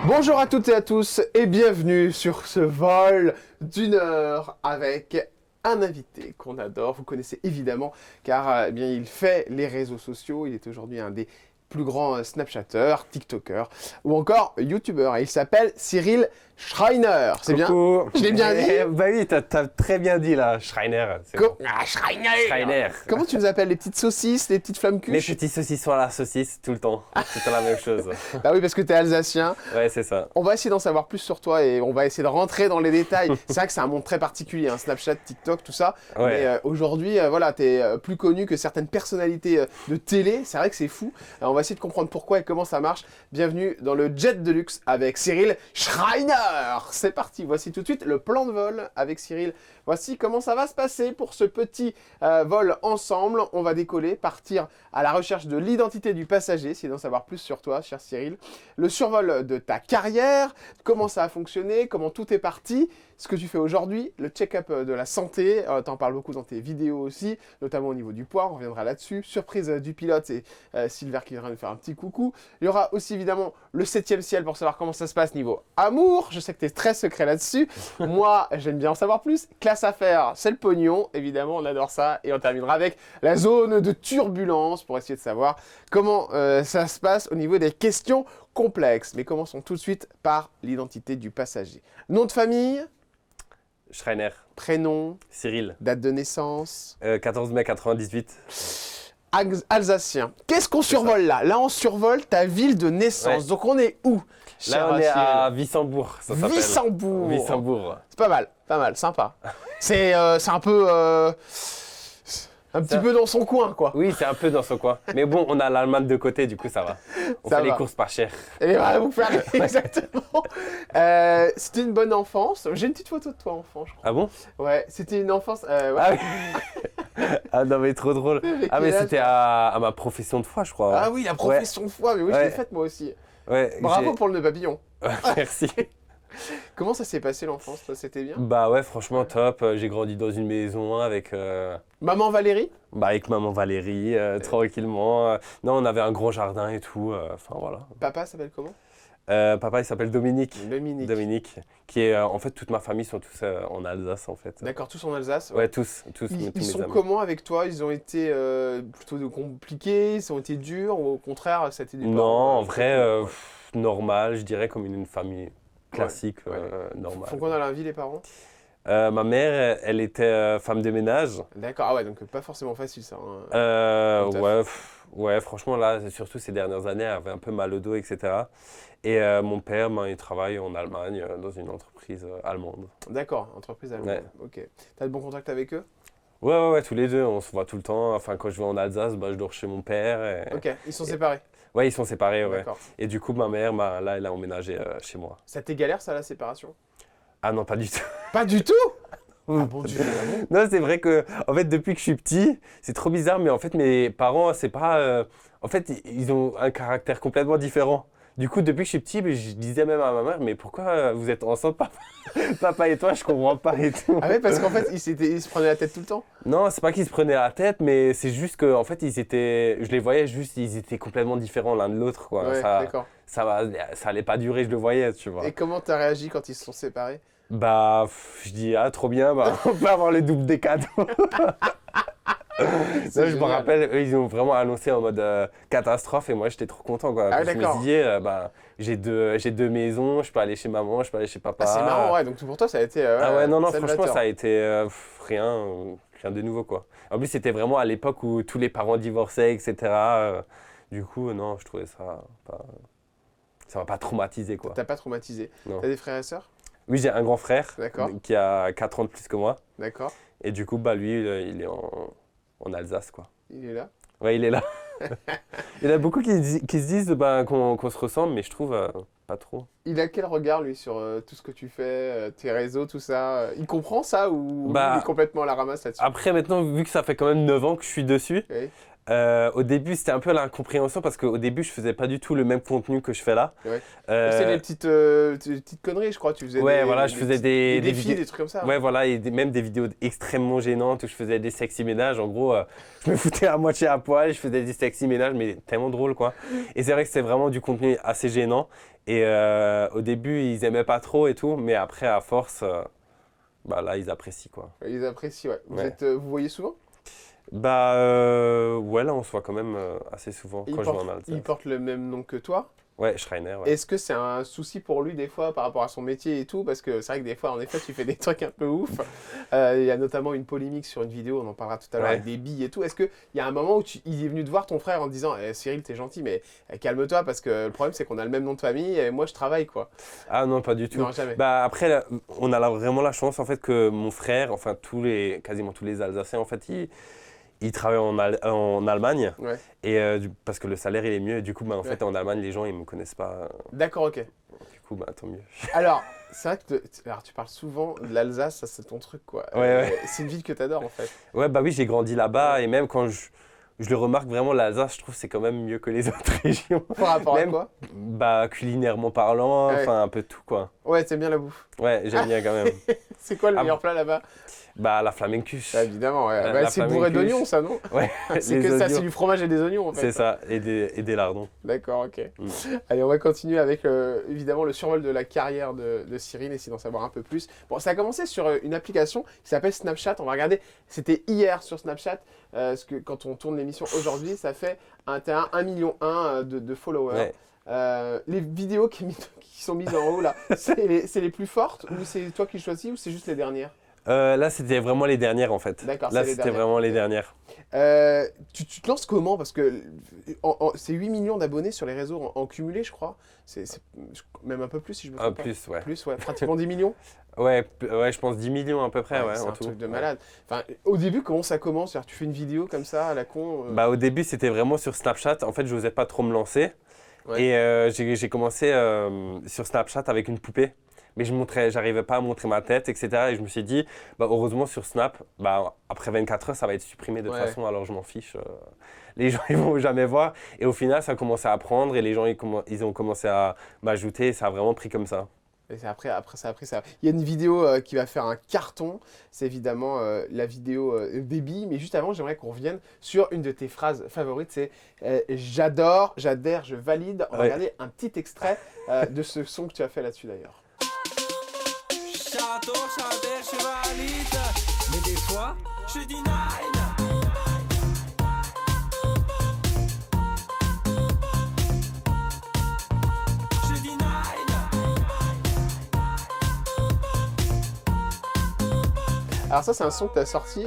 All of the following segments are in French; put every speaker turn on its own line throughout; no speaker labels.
Bonjour à toutes et à tous et bienvenue sur ce vol d'une heure avec un invité qu'on adore. Vous connaissez évidemment car eh bien, il fait les réseaux sociaux. Il est aujourd'hui un des plus grands Snapchatteurs, TikTokers ou encore YouTubeurs. Et il s'appelle Cyril Schreiner. C'est bien? Je l'ai bien dit?
Bah oui, t'as très bien dit là, Schreiner. Schreiner.
Comment tu nous appelles? Les petites saucisses, les petites flammes cuches?
Les petits saucissons à la saucisse, tout le temps. C'est la même chose.
Bah oui, parce que t'es alsacien.
Ouais, c'est ça.
On va essayer d'en savoir plus sur toi et on va essayer de rentrer dans les détails. C'est vrai que c'est un monde très particulier, hein, Snapchat, TikTok, tout ça.
Ouais.
Mais aujourd'hui, voilà, t'es plus connu que certaines personnalités de télé. C'est vrai que c'est fou. On va essayer de comprendre pourquoi et comment ça marche. Bienvenue dans le Jet de Luxe avec Cyril Schreiner. C'est parti, voici tout de suite le plan de vol avec Cyril. Voici comment ça va se passer pour ce petit vol ensemble. On va décoller, partir à la recherche de l'identité du passager, essayer d'en savoir plus sur toi, cher Cyril. Le survol de ta carrière, comment ça a fonctionné, comment tout est parti, ce que tu fais aujourd'hui, le check-up de la santé, t'en parles beaucoup dans tes vidéos aussi, notamment au niveau du poids, on reviendra là-dessus. Surprise du pilote, c'est Silver qui viendra nous faire un petit coucou. Il y aura aussi évidemment le 7e ciel pour savoir comment ça se passe niveau amour. Je sais que tu es très secret là-dessus. Moi, j'aime bien en savoir plus. Classe à faire, c'est le pognon, évidemment, on adore ça. Et on terminera avec la zone de turbulence pour essayer de savoir comment ça se passe au niveau des questions complexes. Mais commençons tout de suite par l'identité du passager. Nom de famille?
Schreiner.
Prénom?
Cyril.
Date de naissance?
14 mai 98.
Alsacien. Qu'est-ce qu'on survole là? Là, on survole ta ville de naissance.
Ouais.
Donc, on est où?
Là, on est à Wissembourg, ça s'appelle.
Wissembourg. C'est pas mal, sympa. C'est un peu... un petit peu dans son coin, quoi.
Oui, c'est un peu dans ce coin. Mais bon, on a l'Allemagne de côté, du coup, ça va. On fait les courses pas cher.
Et voilà, vous faire exactement. C'était une bonne enfance. J'ai une petite photo de toi enfant, je crois.
Ah bon?
Ouais, c'était une enfance... ouais.
Ah oui. Ah non, mais trop drôle. Ah, mais c'était à ma profession de foi, je crois.
Ah oui, la profession de foi. Mais oui, je l'ai faite moi aussi.
Ouais.
Bravo pour le nœud papillon.
Merci.
Comment ça s'est passé l'enfance, toi? C'était bien?
Bah ouais, franchement top. J'ai grandi dans une maison avec...
Maman Valérie?
Bah avec maman Valérie, tranquillement. Non, on avait un gros jardin et tout. Enfin voilà.
Papa s'appelle comment?
Papa, il s'appelle Dominique.
Dominique.
Qui est... en fait, toute ma famille sont tous en Alsace, en fait.
D'accord, tous en Alsace?
Ouais, tous
Ils
mes
sont
amis.
comment avec toi? Ils ont été plutôt compliqués? Ils ont été durs? Ou au contraire, ça a été des
Non,
parents,
en vrai, normal, je dirais, comme une famille classique,
Ouais.
normale.
Font quoi dans la vie, les parents?
Ma mère, elle était femme de ménage.
D'accord, ah ouais, donc pas forcément facile ça. Hein.
Ouais, franchement, là, surtout ces dernières années, elle avait un peu mal au dos, etc. Et mon père, il travaille en Allemagne, dans une entreprise allemande.
D'accord, entreprise allemande.
Ouais.
Ok. T'as de bons contacts avec eux?
Ouais, tous les deux, on se voit tout le temps. Enfin, quand je vais en Alsace, je dors chez mon père.
Ok, ils sont séparés?
Ouais, ils sont séparés, ouais.
D'accord.
Et du coup, ma mère, là, elle a emménagé chez moi.
Ça t'est galère, ça, la séparation?
Ah non, pas du tout.
Pas du tout? Ah bon Dieu.
Non, c'est vrai que, en fait, depuis que je suis petit, c'est trop bizarre, mais en fait, mes parents, c'est pas... en fait, ils ont un caractère complètement différent. Du coup, depuis que je suis petit, je disais même à ma mère, mais pourquoi vous êtes ensemble, papa et toi, je comprends pas et tout.
Ah ouais, parce qu'en fait, ils se prenaient la tête tout le temps?
Non, c'est pas qu'ils se prenaient la tête, mais c'est juste que, en fait, je les voyais juste, ils étaient complètement différents l'un de l'autre, quoi.
Ouais, d'accord.
Ça allait pas durer, je le voyais, tu vois.
Et comment t'as réagi quand ils se sont séparés?
Bah, je dis, ah, trop bien, bah, on peut avoir le double des cadeaux. Non, je me rappelle, eux, ils ont vraiment annoncé en mode catastrophe et moi j'étais trop content, quoi.
Ah,
je me disais, j'ai deux maisons, je peux aller chez maman, je peux aller chez papa.
Ah, c'est marrant, ouais, donc pour toi ça a été.
Ah ouais, non,
salvateur.
franchement ça a été rien de nouveau, quoi. En plus, c'était vraiment à l'époque où tous les parents divorçaient, etc. Du coup, non, je trouvais ça pas. Ça m'a pas traumatisé, quoi.
T'as pas traumatisé?
Non.
T'as des frères et sœurs?
Oui, j'ai un grand frère qui a 4 ans de plus que moi.
D'accord.
Et du coup, lui, il est en Alsace, quoi.
Il est là?
Ouais, il est là. Il y en a beaucoup qui se disent qu'on se ressemble, mais je trouve pas trop.
Il a quel regard, lui, sur tout ce que tu fais, tes réseaux, tout ça? Il comprend ça ou il est complètement à la ramasse là-dessus?
Après, maintenant, vu que ça fait quand même 9 ans que je suis dessus,
Oui.
Au début, c'était un peu l'incompréhension parce qu'au début, je faisais pas du tout le même contenu que je fais là.
Ouais.
Euh,
C'était des petites conneries, je crois. Tu faisais
Ouais, voilà, je faisais
des
des
défis,
vidéos.
des trucs comme ça.
Ouais, voilà, et même des vidéos extrêmement gênantes où je faisais des sexy ménages. En gros, je me foutais à moitié à poil, je faisais des sexy ménages, mais tellement drôle, quoi. Et c'est vrai que c'était vraiment du contenu assez gênant. Et au début, ils aimaient pas trop et tout, mais après, à force, bah là, ils apprécient, quoi.
Ils apprécient, ouais.
Ouais.
Vous voyez souvent?
Bah, ouais, là, on se voit quand même assez souvent quand je vais en Alsace.
Il porte le même nom que toi.
Ouais, Schreiner, ouais.
Est-ce que c'est un souci pour lui des fois par rapport à son métier et tout? Parce que c'est vrai que des fois, en effet, tu fais des trucs un peu ouf. Il y a notamment une polémique sur une vidéo, on en parlera tout à l'heure,
Ouais.
avec des billes et tout. Est-ce qu'il y a un moment où il est venu te voir ton frère en te disant Cyril, t'es gentil, mais calme-toi parce que le problème c'est qu'on a le même nom de famille et moi je travaille quoi.
Ah non, pas du tout.
Non, jamais.
Bah après, là, on a vraiment la chance en fait que mon frère, enfin quasiment tous les Alsaciens en fait, ils travaillent en Allemagne
Ouais.
et parce que le salaire il est mieux. Et du coup, bah, en fait, en Allemagne, les gens ils me connaissent pas.
D'accord, ok.
Du coup, bah tant mieux.
Alors, c'est vrai que alors, tu parles souvent de l'Alsace, ça c'est ton truc quoi.
Ouais.
C'est une ville que t'adores en fait.
Ouais, bah oui, j'ai grandi là-bas et même quand je le remarque vraiment, l'Alsace, je trouve que c'est quand même mieux que les autres régions.
Par rapport à
Même-
quoi?
Bah culinairement parlant,
Ouais.
enfin un peu tout quoi.
Ouais, t'aimes bien la bouffe.
Ouais, j'aime bien quand même.
C'est quoi le
Ah
meilleur plat là-bas?
Bah la flamencuche.
Ah, évidemment, ouais.
La
Bah, c'est bourré
flamencuche.
d'oignons ça, non?
Ouais,
C'est
les
que ça,
oignons.
c'est du fromage et des oignons en fait.
C'est ça, et des lardons.
D'accord, ok.
Mm.
Allez, on va continuer avec évidemment le survol de la carrière de Cyril, essayer d'en savoir un peu plus. Bon, ça a commencé sur une application qui s'appelle Snapchat. On va regarder, c'était hier sur Snapchat, parce que quand on tourne l'émission aujourd'hui, ça fait t'as 1,1 million de followers.
Ouais.
Les vidéos qui sont mises en haut là, c'est les plus fortes ou c'est toi qui choisis ou c'est juste les dernières?
Là, c'était vraiment les dernières en fait.
D'accord,
Là,
c'est les
c'était
dernières.
vraiment les dernières.
Tu te lances comment? Parce que c'est 8 millions d'abonnés sur les réseaux en cumulé, je crois. C'est même un peu plus si je me
Un
trompe pas.
plus, ouais.
Plus, ouais. Pratiquement 10 millions.
Ouais, je pense 10 millions à peu près, ouais,
C'est
en
un
tout.
truc de malade. Enfin, au début, comment ça commence? C'est-à-dire, tu fais une vidéo comme ça, à la con
Bah, au début, c'était vraiment sur Snapchat. En fait, je n'osais pas trop me lancer.
Ouais.
Et j'ai commencé sur Snapchat avec une poupée. Mais j'arrivais pas à montrer ma tête, etc. Et je me suis dit, bah, heureusement sur Snap, bah, après 24 heures, ça va être supprimé de toute
Ouais.
façon, alors je m'en fiche. Les gens, ils vont jamais voir. Et au final, ça a commencé à prendre et les gens, ils ont commencé à m'ajouter et ça a vraiment pris comme ça.
Et c'est après, ça a pris ça. Il y a une vidéo qui va faire un carton. C'est évidemment la vidéo Baby. Mais juste avant, j'aimerais qu'on revienne sur une de tes phrases favorites. C'est j'adore, j'adhère, je valide. On va
Ouais.
regarder un petit extrait de ce son que tu as fait là-dessus d'ailleurs.
J'adore, j'adhère, je valide. Mais des fois, je dis nine. Je dis nine.
Alors ça, c'est un son que tu as sorti.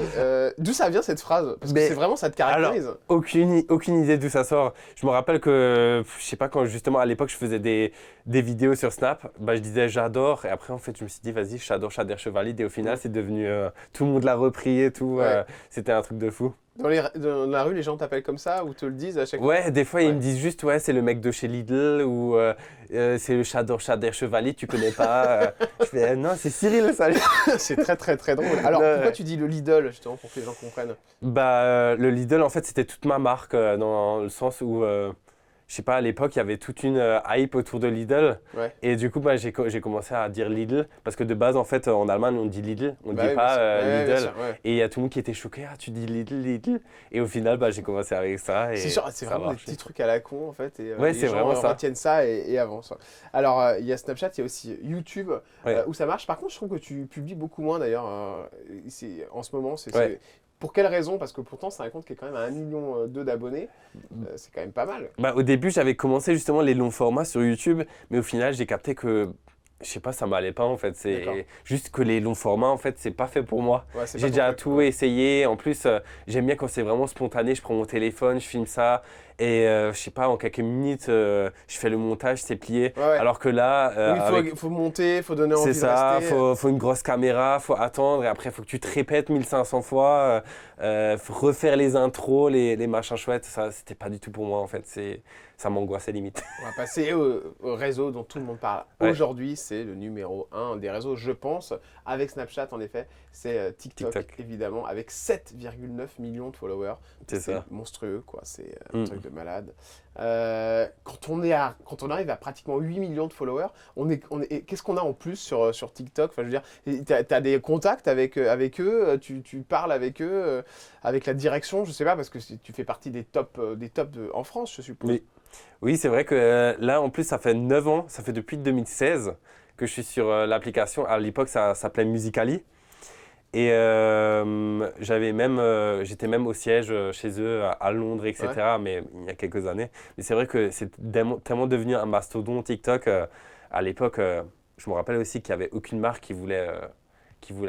D'où ça vient cette phrase? Parce que
Mais-
c'est vraiment, ça te caractérise.
Aucune idée d'où ça sort. Je me rappelle que, je sais pas, quand justement à l'époque je faisais des vidéos sur Snap, bah, je disais j'adore. Et après, en fait, je me suis dit, vas-y, j'adore, je valide. Et au final, c'est devenu. Tout le monde l'a repris et tout.
Ouais.
C'était un truc de fou.
Dans la rue, les gens t'appellent comme ça ou te le disent à chaque fois?
Ouais, des fois,
Ouais.
ils me disent juste, ouais, c'est le mec de chez Lidl ou c'est le j'adore, Chevalier, tu connais pas. Je fais, non, c'est Cyril, ça.
C'est très très très drôle. Alors
Ouais.
pourquoi tu dis le Lidl justement pour que les gens comprennent?
Bah, le Lidl, en fait, c'était toute ma marque dans le sens où, je sais pas, à l'époque, il y avait toute une hype autour de Lidl.
Ouais.
Et du coup, bah, j'ai commencé à dire Lidl parce que de base, en fait, en Allemagne, on dit Lidl, on
Bah
dit
oui,
pas
bien sûr. Ouais, bien
Lidl.
sûr, ouais.
Et il y a tout le monde qui était choqué, ah, tu dis Lidl. Et au final, bah, j'ai commencé avec ça. Et
C'est sûr, c'est
ça
vraiment des
marche.
petits trucs à la con en fait. Et,
Ouais,
les
c'est
gens
vraiment ça.
retiennent ça et avancent. Alors il y a Snapchat, il y a aussi YouTube
Ouais.
où ça marche. Par contre, je trouve que tu publies beaucoup moins d'ailleurs. En ce moment,
Ouais.
pour quelle raison? Parce que pourtant, c'est un compte qui est quand même à 1,2 million d'abonnés. C'est quand même pas mal.
Bah, au début, j'avais commencé justement les longs formats sur YouTube, mais au final, j'ai capté que, je sais pas, ça m'allait pas en fait.
D'accord.
C'est juste que les longs formats, en fait, c'est pas fait pour moi.
Ouais, c'est
J'ai
pas
déjà
ton truc.
tout essayé. En plus, j'aime bien quand c'est vraiment spontané. Je prends mon téléphone, je filme ça. Et je sais pas, en quelques minutes, je fais le montage, c'est plié.
Ouais, ouais.
Alors que là,
Oui, faut monter, faut donner envie
c'est
de
ça,
rester.
faut une grosse caméra, faut attendre. Et après, faut que tu te répètes 1500 fois. Faut refaire les intros, les machins chouettes. Ça, c'était pas du tout pour moi en fait. Ça m'angoissait limite.
On va passer au réseau dont tout le monde parle
Ouais.
aujourd'hui, c'est c'est le numéro 1 des réseaux, je pense, avec Snapchat en effet. C'est TikTok, évidemment, avec 7,9 millions de followers.
C'est ça.
Monstrueux, quoi. C'est un truc de malade. Quand on arrive à pratiquement 8 millions de followers, qu'est-ce qu'on a en plus sur TikTok? Enfin, je veux dire, tu as des contacts avec eux, tu parles avec eux, avec la direction, je sais pas, parce que tu fais partie des tops en France, je suppose.
Oui, c'est vrai que là, en plus, ça fait 9 ans, ça fait depuis 2016 que je suis sur l'application. À l'époque, ça s'appelait Musical.ly. Et j'étais même au siège chez eux à Londres, etc. Ouais. Mais il y a quelques années. Mais c'est vrai que c'est tellement devenu un mastodon TikTok. À l'époque, je me rappelle aussi qu'il n'y avait aucune marque qui voulait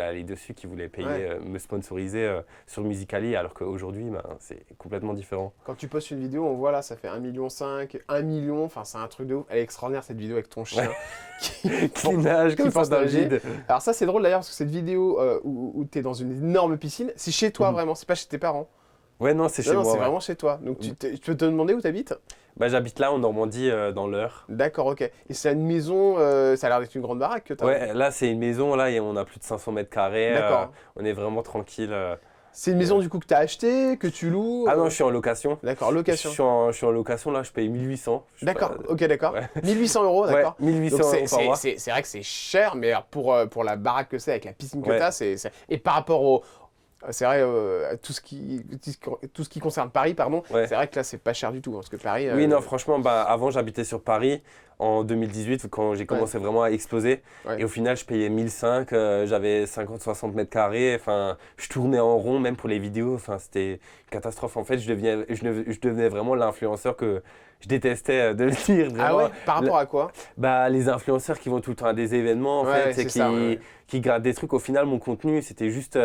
aller dessus, qui voulait payer, me sponsoriser sur Musical.ly, alors qu'aujourd'hui, c'est complètement différent.
Quand tu postes une vidéo, on voit là, ça fait 1,5 million, 1 million, enfin c'est un truc de ouf. Elle est extraordinaire cette vidéo avec ton chien
qui nage comme ça dans le vide.
Alors ça c'est drôle d'ailleurs, parce que cette vidéo où tu es dans une énorme piscine, c'est chez toi vraiment, c'est pas chez tes parents.
Ouais, non, c'est chez moi.
C'est vraiment chez toi. Donc tu peux te demander où tu habites?
J'habite là en Normandie, dans l'Eure.
D'accord, ok. Et c'est une maison, ça a l'air d'être une grande baraque que tu as.
Ouais, là c'est une maison, là, et on a plus de 500 mètres carrés.
D'accord.
On est vraiment tranquille.
C'est une maison du coup que tu as achetée, que tu loues?
Ah non, je suis en location.
D'accord, location.
Je suis en location, là, je paye 1800.
D'accord, ok, d'accord. Ouais. 1800 euros, d'accord.
Ouais, 1800 euros par mois.
C'est vrai que c'est cher, mais pour la baraque que c'est, avec la piscine que tu as, et par rapport au... C'est vrai, tout ce qui concerne Paris, pardon, c'est vrai que là, c'est pas cher du tout, hein, parce que Paris...
Oui, non, franchement, avant, j'habitais sur Paris en 2018, quand j'ai commencé vraiment à exploser. Ouais. Et au final, je payais 1005, j'avais 50-60 mètres carrés, enfin, je tournais en rond, même pour les vidéos, enfin, c'était une catastrophe. En fait, je devenais vraiment l'influenceur que je détestais de le dire. Vraiment.
Ah ouais? Par rapport à quoi?
Les influenceurs qui vont tout le temps à des événements, en fait, et qui grattent des trucs. Au final, mon contenu, c'était juste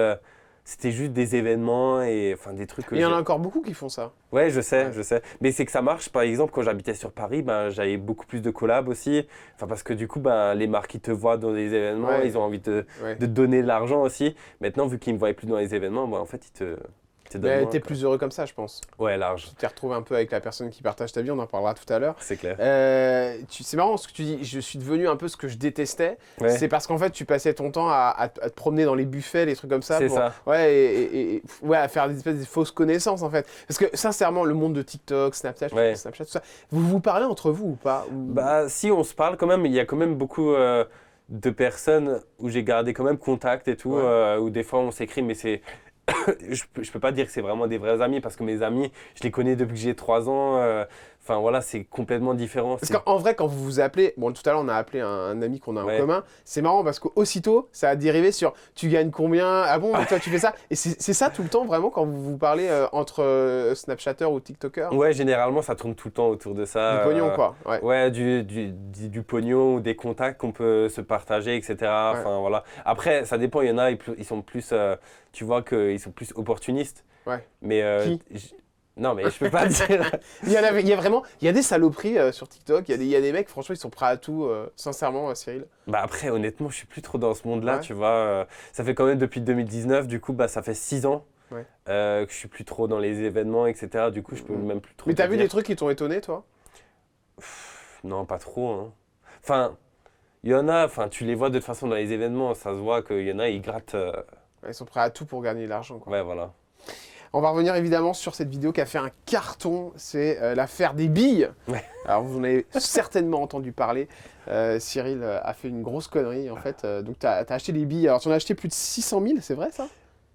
des événements et enfin des trucs que
il y en a encore beaucoup qui font ça.
Ouais, je sais. Mais c'est que ça marche. Par exemple, quand j'habitais sur Paris, j'avais beaucoup plus de collabs aussi. Enfin, parce que du coup, les marques qui te voient dans des événements, ils ont envie de te donner de l'argent aussi. Maintenant, vu qu'ils ne me voient plus dans les événements, en fait, ils te donnent.
T'es plus heureux comme ça, je pense.
Ouais, large.
Tu t'es retrouvé un peu avec la personne qui partage ta vie, on en parlera tout à l'heure.
C'est clair.
C'est marrant ce que tu dis, je suis devenu un peu ce que je détestais. Ouais. C'est parce qu'en fait, tu passais ton temps à te promener dans les buffets, les trucs comme ça.
C'est ça.
Ouais, à faire des espèces de fausses connaissances, en fait. Parce que sincèrement, le monde de TikTok, Snapchat, tout ça, vous parlez entre vous ou pas?
Si, on se parle quand même. Il y a quand même beaucoup de personnes où j'ai gardé quand même contact et tout, où des fois on s'écrit, mais c'est... je peux pas dire que c'est vraiment des vrais amis parce que mes amis, je les connais depuis que j'ai 3 ans. Enfin voilà, c'est complètement différent.
Parce qu'en vrai, quand vous vous appelez, bon tout à l'heure on a appelé un ami qu'on a en commun, c'est marrant parce qu'aussitôt ça a dérivé sur tu gagnes combien, ah bon, toi tu fais ça. Et c'est ça tout le temps vraiment quand vous parlez entre Snapchatters ou TikTokers?
Ouais, généralement ça tourne tout le temps autour de ça.
Du pognon quoi.
Ouais, du pognon ou des contacts qu'on peut se partager, etc. Enfin voilà. Après, ça dépend, il y en a, ils sont plus, tu vois qu'ils sont plus opportunistes.
Ouais.
Mais non, mais je peux pas dire.
il y a des saloperies sur TikTok. Il y a des mecs, franchement, ils sont prêts à tout. Sincèrement, Cyril.
Après, honnêtement, je suis plus trop dans ce monde-là, tu vois. Ça fait quand même depuis 2019. Du coup, ça fait 6 ans que je suis plus trop dans les événements, etc. Du coup, je peux même plus trop.
Mais t'as vu des trucs qui t'ont étonné, toi?
Non, pas trop. Hein. Enfin, il y en a. Enfin, tu les vois de toute façon dans les événements. Ça se voit qu'il y en a, ils grattent.
Ils sont prêts à tout pour gagner de l'argent, quoi.
Ouais, voilà.
On va revenir évidemment sur cette vidéo qui a fait un carton, c'est l'affaire des billes.
Ouais.
Alors vous en avez certainement entendu parler. Cyril a fait une grosse connerie en fait. Donc tu as acheté des billes. Alors tu en as acheté plus de 600 000, c'est vrai ça?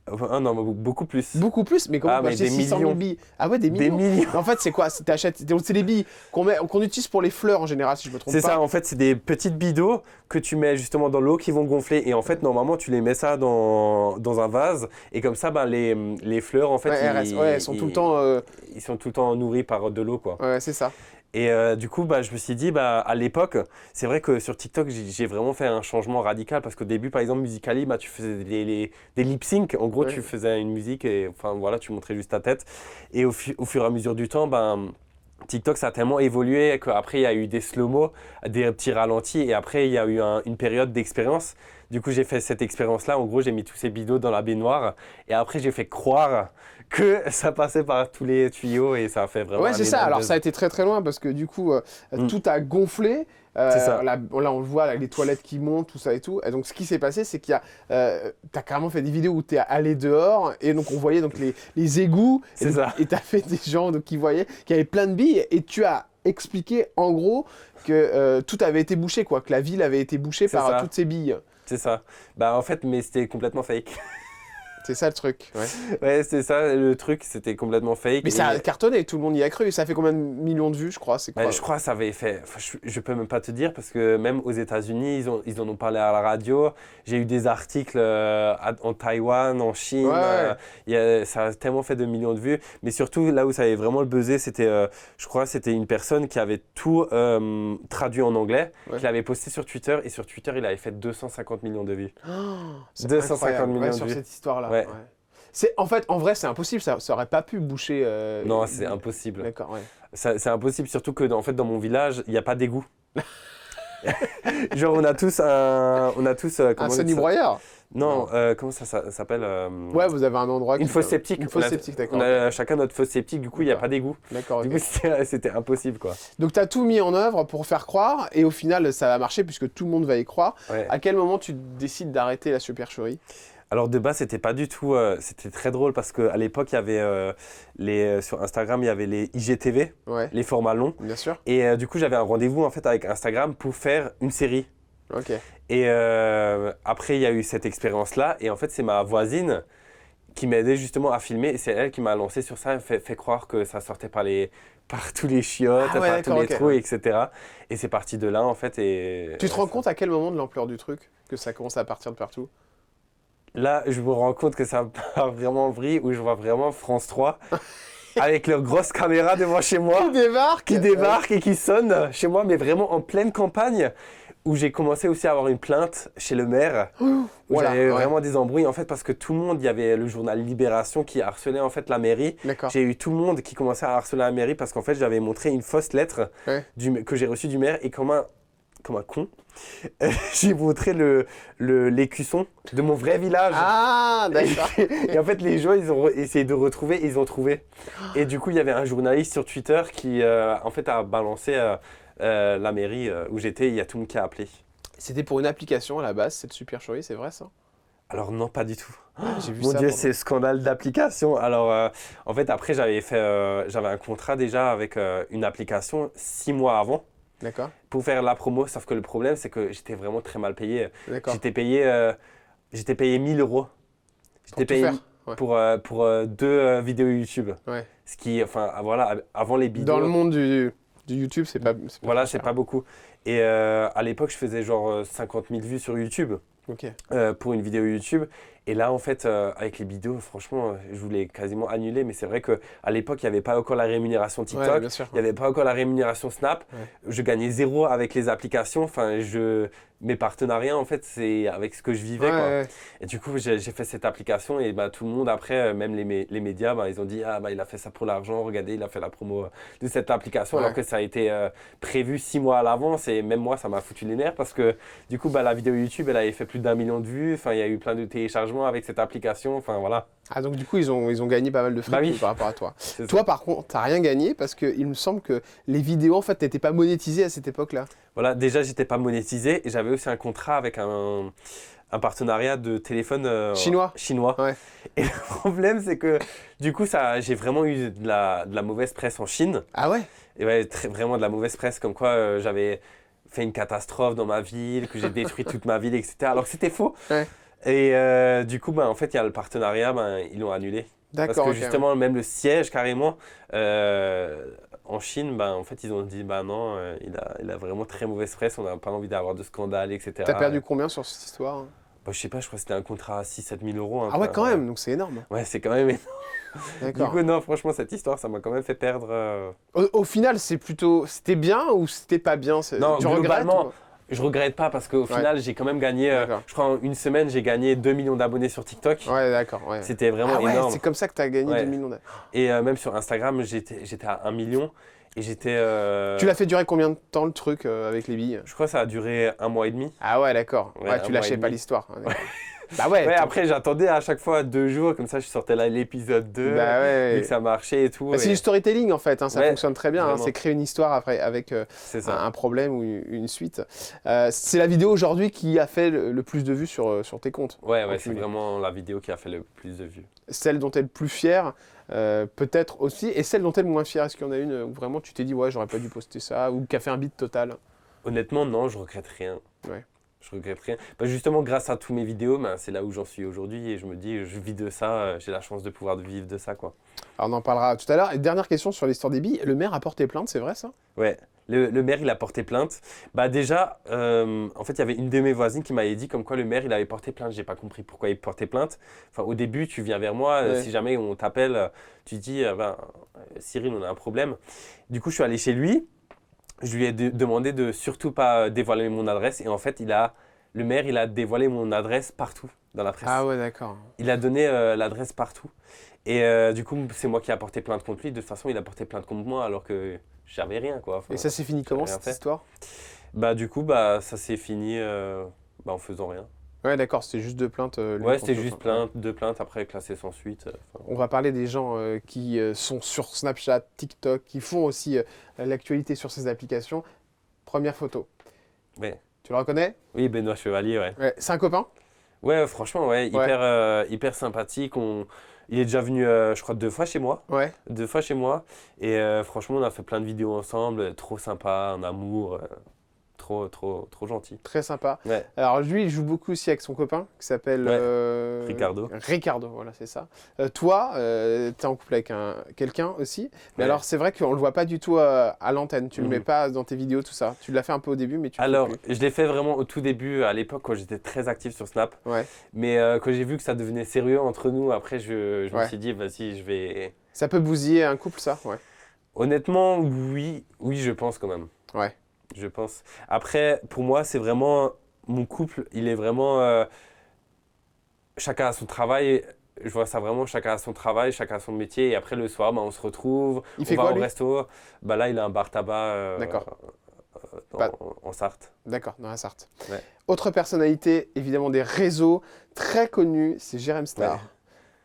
Non, beaucoup plus.
Beaucoup plus? Mais comment tu as acheté 600 000 billes? Ah ouais, des millions. En fait, c'est quoi? C'est des billes qu'on utilise pour les fleurs en général, si je me trompe pas.
C'est ça, en fait, c'est des petites billes d'eau que tu mets justement dans l'eau qui vont gonfler. Et en fait, normalement, tu les mets ça dans un vase. Et comme ça, les fleurs, en fait,
elles sont tout le temps...
Ils sont tout le temps nourris par de l'eau, quoi.
Ouais, c'est ça.
Et du coup, je me suis dit, à l'époque, c'est vrai que sur TikTok, j'ai vraiment fait un changement radical parce qu'au début, par exemple, Musical.ly, tu faisais des lip sync. En gros, tu faisais une musique et enfin voilà, tu montrais juste ta tête. Et au fur et à mesure du temps, TikTok, ça a tellement évolué qu'après, il y a eu des slow-mo, des petits ralentis et après, il y a eu une période d'expérience. Du coup, j'ai fait cette expérience-là. En gros, j'ai mis tous ces bidons dans la baignoire et après, j'ai fait croire que ça passait par tous les tuyaux et ça a fait vraiment
Ouais,
un
c'est ça.
énorme
Alors,
buzz.
ça a été très très loin parce que du coup, tout a gonflé.
C'est ça.
Là, on le voit, là, les toilettes qui montent, tout ça et tout. Et donc, ce qui s'est passé, c'est qu'il y a. T'as carrément fait des vidéos où t'es allé dehors et donc on voyait donc les égouts.
C'est
Et donc,
ça.
et t'as fait des gens donc, qui voyaient qu'il y avait plein de billes et tu as expliqué en gros que tout avait été bouché, quoi. Que la ville avait été bouchée
C'est
par
ça.
toutes ces billes.
C'est ça. Bah en fait, mais c'était complètement fake.
C'est ça le truc. Ouais.
Ouais, c'est ça le truc, c'était complètement fake.
Mais ça a cartonné, tout le monde y a cru. Ça fait combien de millions de vues, je crois? C'est quoi?
Bah, je crois que ça avait fait. Enfin, je peux même pas te dire parce que même aux États-Unis, ils en ont parlé à la radio. J'ai eu des articles en Taïwan, en Chine.
Ouais.
Ça a tellement fait de millions de vues. Mais surtout, là où ça avait vraiment le buzzé, c'était, je crois, c'était une personne qui avait tout traduit en anglais,
Ouais.
qui l'avait posté sur Twitter. Et sur Twitter, il avait fait 250 millions de vues.
C'est
250
incroyable,
millions
ouais,
de
sur
vues.
cette histoire-là.
Ouais.
En fait, en vrai, c'est impossible. Ça aurait pas pu boucher.
Non, c'est impossible.
D'accord, ouais.
C'est impossible, surtout que en fait, dans mon village, il n'y a pas d'égout. Genre, on a tous un.
Un
comment
Sony
ça-
Broyeur.
Non, comment ça s'appelle
Ouais, vous avez un endroit.
Une fosse septique.
Une fosse
On a-
septique, d'accord.
On a chacun notre fosse septique, du coup, il n'y a
D'accord.
pas d'égout.
D'accord, ok.
Du coup, c'était impossible, quoi.
Donc, tu as tout mis en œuvre pour faire croire, et au final, ça va marcher puisque tout le monde va y croire.
Ouais.
À quel moment tu décides d'arrêter la supercherie?
Alors, de base, c'était pas du tout. C'était très drôle parce qu'à l'époque, il y avait sur Instagram, il y avait les IGTV,
Ouais,
les formats longs.
bien sûr.
Et du coup, j'avais un rendez-vous en fait avec Instagram pour faire une série.
Ok.
Et après, il y a eu cette expérience-là. Et en fait, c'est ma voisine qui m'aidait justement à filmer. Et c'est elle qui m'a lancé sur ça, fait croire que ça sortait par tous les chiottes,
Ah ouais,
par tous
d'accord,
les
ok.
trous, etc. Et c'est parti de là, en fait. Et
Tu te rends compte à quel moment de l'ampleur du truc que ça commence à partir de partout?
Là, je me rends compte que ça part vraiment en vrille, où je vois vraiment France 3 avec leur grosse caméra devant chez moi. Qui débarque et qui sonne chez moi, mais vraiment en pleine campagne, où j'ai commencé aussi à avoir une plainte chez le maire, où
Voilà,
j'avais
ouais.
vraiment des embrouilles, en fait, parce que tout le monde, il y avait le journal Libération qui harcelait en fait la mairie.
D'accord.
J'ai eu tout le monde qui commençait à harceler la mairie parce qu'en fait, j'avais montré une fausse lettre
Ouais.
que j'ai reçue du maire et comme un con, j'ai montré l'écusson de mon vrai village.
Ah, d'accord.
Et en fait, les gens, ils ont essayé de retrouver et ils ont trouvé. Et du coup, il y avait un journaliste sur Twitter qui, en fait, a balancé la mairie où j'étais. Il y a tout le monde qui a appelé.
C'était pour une application à la base, cette supercherie, c'est vrai ça?
Alors non, pas du tout.
J'ai vu
Mon
ça.
Dieu,
pendant-
c'est scandale d'application. Alors, en fait, après, j'avais un contrat déjà avec une application 6 mois avant
D'accord,
pour faire la promo. Sauf que le problème, c'est que j'étais vraiment très mal payé.
d'accord.
J'étais payé 1 000 €.
Pour
J'étais
tout
payé
faire, ouais.
pour 2 vidéos YouTube.
Ouais.
Ce qui, enfin, voilà, avant les bidons.
Dans le monde du YouTube, c'est pas.
Voilà,
très
c'est
cher.
pas beaucoup. Et à l'époque, je faisais genre 50 000 vues sur YouTube
Ok.
pour une vidéo YouTube. Et là, en fait, avec les vidéos, franchement, je voulais quasiment annuler. Mais c'est vrai qu'à l'époque, il n'y avait pas encore la rémunération
Ouais,
TikTok.
bien sûr.
Il n'y avait pas encore la rémunération Snap.
Ouais.
Je gagnais 0 avec les applications. Enfin, mes partenariats, en fait, c'est avec ce que je vivais,
Ouais,
quoi.
ouais.
Et du coup, j'ai fait cette application et bah, tout le monde après, même les médias, bah, ils ont dit « Ah, bah, il a fait ça pour l'argent, regardez, il a fait la promo de cette application.
Ouais.
Alors que ça a été prévu 6 mois à l'avance et même moi, ça m'a foutu les nerfs parce que du coup, bah, la vidéo YouTube, elle avait fait plus d'1 million de vues. Enfin, il y a eu plein de téléchargements avec cette application. Enfin, voilà.
Ah, donc du coup, ils ont gagné pas mal de fric
Bah oui.
par rapport à toi.
C'est
Toi,
ça.
par contre, t'as rien gagné parce qu'il me semble que les vidéos, en fait, n'étaient pas monétisées à cette époque-là.
Voilà, déjà, j'étais pas monétisé et j'avais aussi un contrat avec un partenariat de téléphone
Chinois. Ouais.
Et le problème, c'est que du coup, j'ai vraiment eu de la mauvaise presse en Chine.
Ah ouais?
Et ouais, vraiment de la mauvaise presse, comme quoi j'avais fait une catastrophe dans ma ville, que j'ai détruit toute ma ville, etc. Alors que c'était faux.
Ouais.
Et du coup, bah, en fait, il y a le partenariat, bah, ils l'ont annulé. Parce
D'accord.
que
ok.
justement, même le siège, carrément, en Chine, bah, en fait, ils ont dit, bah non, il a vraiment très mauvaise presse, on n'a pas envie d'avoir de scandale, etc.
T'as perdu combien sur cette histoire, hein?
Bah, je sais pas, je crois que c'était un contrat à 6-7 000 €.
Ah ouais, quand même, donc c'est énorme.
Ouais, c'est quand même énorme. Du
D'accord.
coup, non, franchement, cette histoire, ça m'a quand même fait perdre.
Au final, c'était bien ou c'était pas bien?
Non,
Tu regrettes
globalement,
ou-
Je regrette pas parce qu'au
Ouais.
final, j'ai quand même gagné,
D'accord.
je crois en une semaine, j'ai gagné 2 millions d'abonnés sur TikTok.
Ouais, d'accord. Ouais.
C'était vraiment
Ah ouais,
énorme.
c'est comme ça que t'as gagné
Ouais.
2 millions.
Et même sur Instagram, j'étais à 1 million et j'étais.
Tu l'as fait durer combien de temps le truc avec les billes?
Je crois que ça a duré 1 mois et demi.
Ah ouais, d'accord.
Ouais,
Ouais,
un
tu
mois
lâchais
et
pas
demi.
l'histoire. Ouais, d'accord. Bah ouais.
Ouais,
attends.
après, j'attendais à chaque fois 2 jours, comme ça, je sortais là l'épisode 2,
Bah ouais.
vu que ça marchait et tout.
Bah, c'est
et
du storytelling en fait, hein, ça
Ouais,
fonctionne très bien. Hein,
vraiment.
c'est créer une histoire après, avec
C'est ça.
un problème ou une suite. C'est la vidéo aujourd'hui qui a fait le plus de vues sur tes comptes.
Ouais,
en
ouais, c'est
cumulé.
vraiment la vidéo qui a fait le plus de vues.
Celle dont tu es le plus fier, peut-être aussi, et celle dont tu es le moins fier. Est-ce qu'il y en a une où vraiment tu t'es dit, ouais, j'aurais pas dû poster ça, ou qui a fait un beat total?
Honnêtement, non, je regrette rien.
Ouais.
Je regrette rien. Bah, justement, grâce à tous mes vidéos, bah, c'est là où j'en suis aujourd'hui et je me dis, je vis de ça, j'ai la chance de pouvoir vivre de ça, quoi.
Alors, on en parlera tout à l'heure. Et dernière question sur l'histoire des billes. Le maire a porté plainte, c'est vrai ça?
Ouais, le maire, il a porté plainte. Bah déjà, en fait, il y avait une de mes voisines qui m'avait dit comme quoi le maire, il avait porté plainte. J'ai pas compris pourquoi il portait plainte. Enfin, au début, tu viens vers moi,
Ouais.
si jamais on t'appelle, tu dis, Cyril, on a un problème. Du coup, je suis allé chez lui. Je lui ai demandé de surtout pas dévoiler mon adresse. Et en fait, le maire, il a dévoilé mon adresse partout dans la presse.
Ah ouais, d'accord.
Il a donné l'adresse partout. Et du coup, c'est moi qui ai porté plainte contre lui. De toute façon, il a porté plainte contre moi alors que j'avais rien, quoi. Enfin,
Et ça s'est fini comment
rien
cette
fait.
histoire?
Bah du coup, bah ça s'est fini en faisant rien.
Ouais, d'accord, c'était juste deux plaintes. l'une
Ouais,
contre
c'était
l'autre.
juste plainte, 2 plaintes, après classées sans suite. Enfin,
On va parler des gens qui sont sur Snapchat, TikTok, qui font aussi l'actualité sur ces applications. Première photo.
ouais.
Tu le reconnais?
Oui, Benoît Chevalier, ouais.
Ouais, c'est un copain?
Ouais, franchement, ouais, hyper sympathique. Il est déjà venu, je crois, 2 fois chez moi.
Ouais.
2 fois chez moi. Et franchement, on a fait plein de vidéos ensemble. Trop sympa, un amour. Trop gentil.
Très sympa.
Ouais.
Alors lui, il joue beaucoup aussi avec son copain qui s'appelle
Ouais. Ricardo.
Ricardo, voilà, c'est ça. Toi, t'es en couple avec quelqu'un aussi. Mais
Ouais.
alors, c'est vrai qu'on le voit pas du tout à l'antenne. Tu le mets
Mhm.
pas dans tes vidéos, tout ça. Tu l'as fait un peu au début, mais tu le fais
Alors,
plus.
je l'ai fait vraiment au tout début, à l'époque, quand j'étais très actif sur Snap.
Ouais.
Mais quand j'ai vu que ça devenait sérieux entre nous, après, je me
Ouais.
suis dit, vas-y, je vais.
Ça peut bousiller un couple, ça? Ouais.
Honnêtement, oui, je pense quand même.
Ouais.
Je pense. Après, pour moi, c'est vraiment. Mon couple, il est vraiment. Chacun a son travail. Je vois ça vraiment, chacun a son travail, chacun a son métier. Et après, le soir, bah, on se retrouve.
Il fait
on va
quoi,
au
lui?
resto. Bah, là, il a un bar tabac
D'accord.
en, en Sarthe.
D'accord, dans la Sarthe.
Ouais.
Autre personnalité, évidemment des réseaux, très connue, c'est Jérém Star.
Ouais.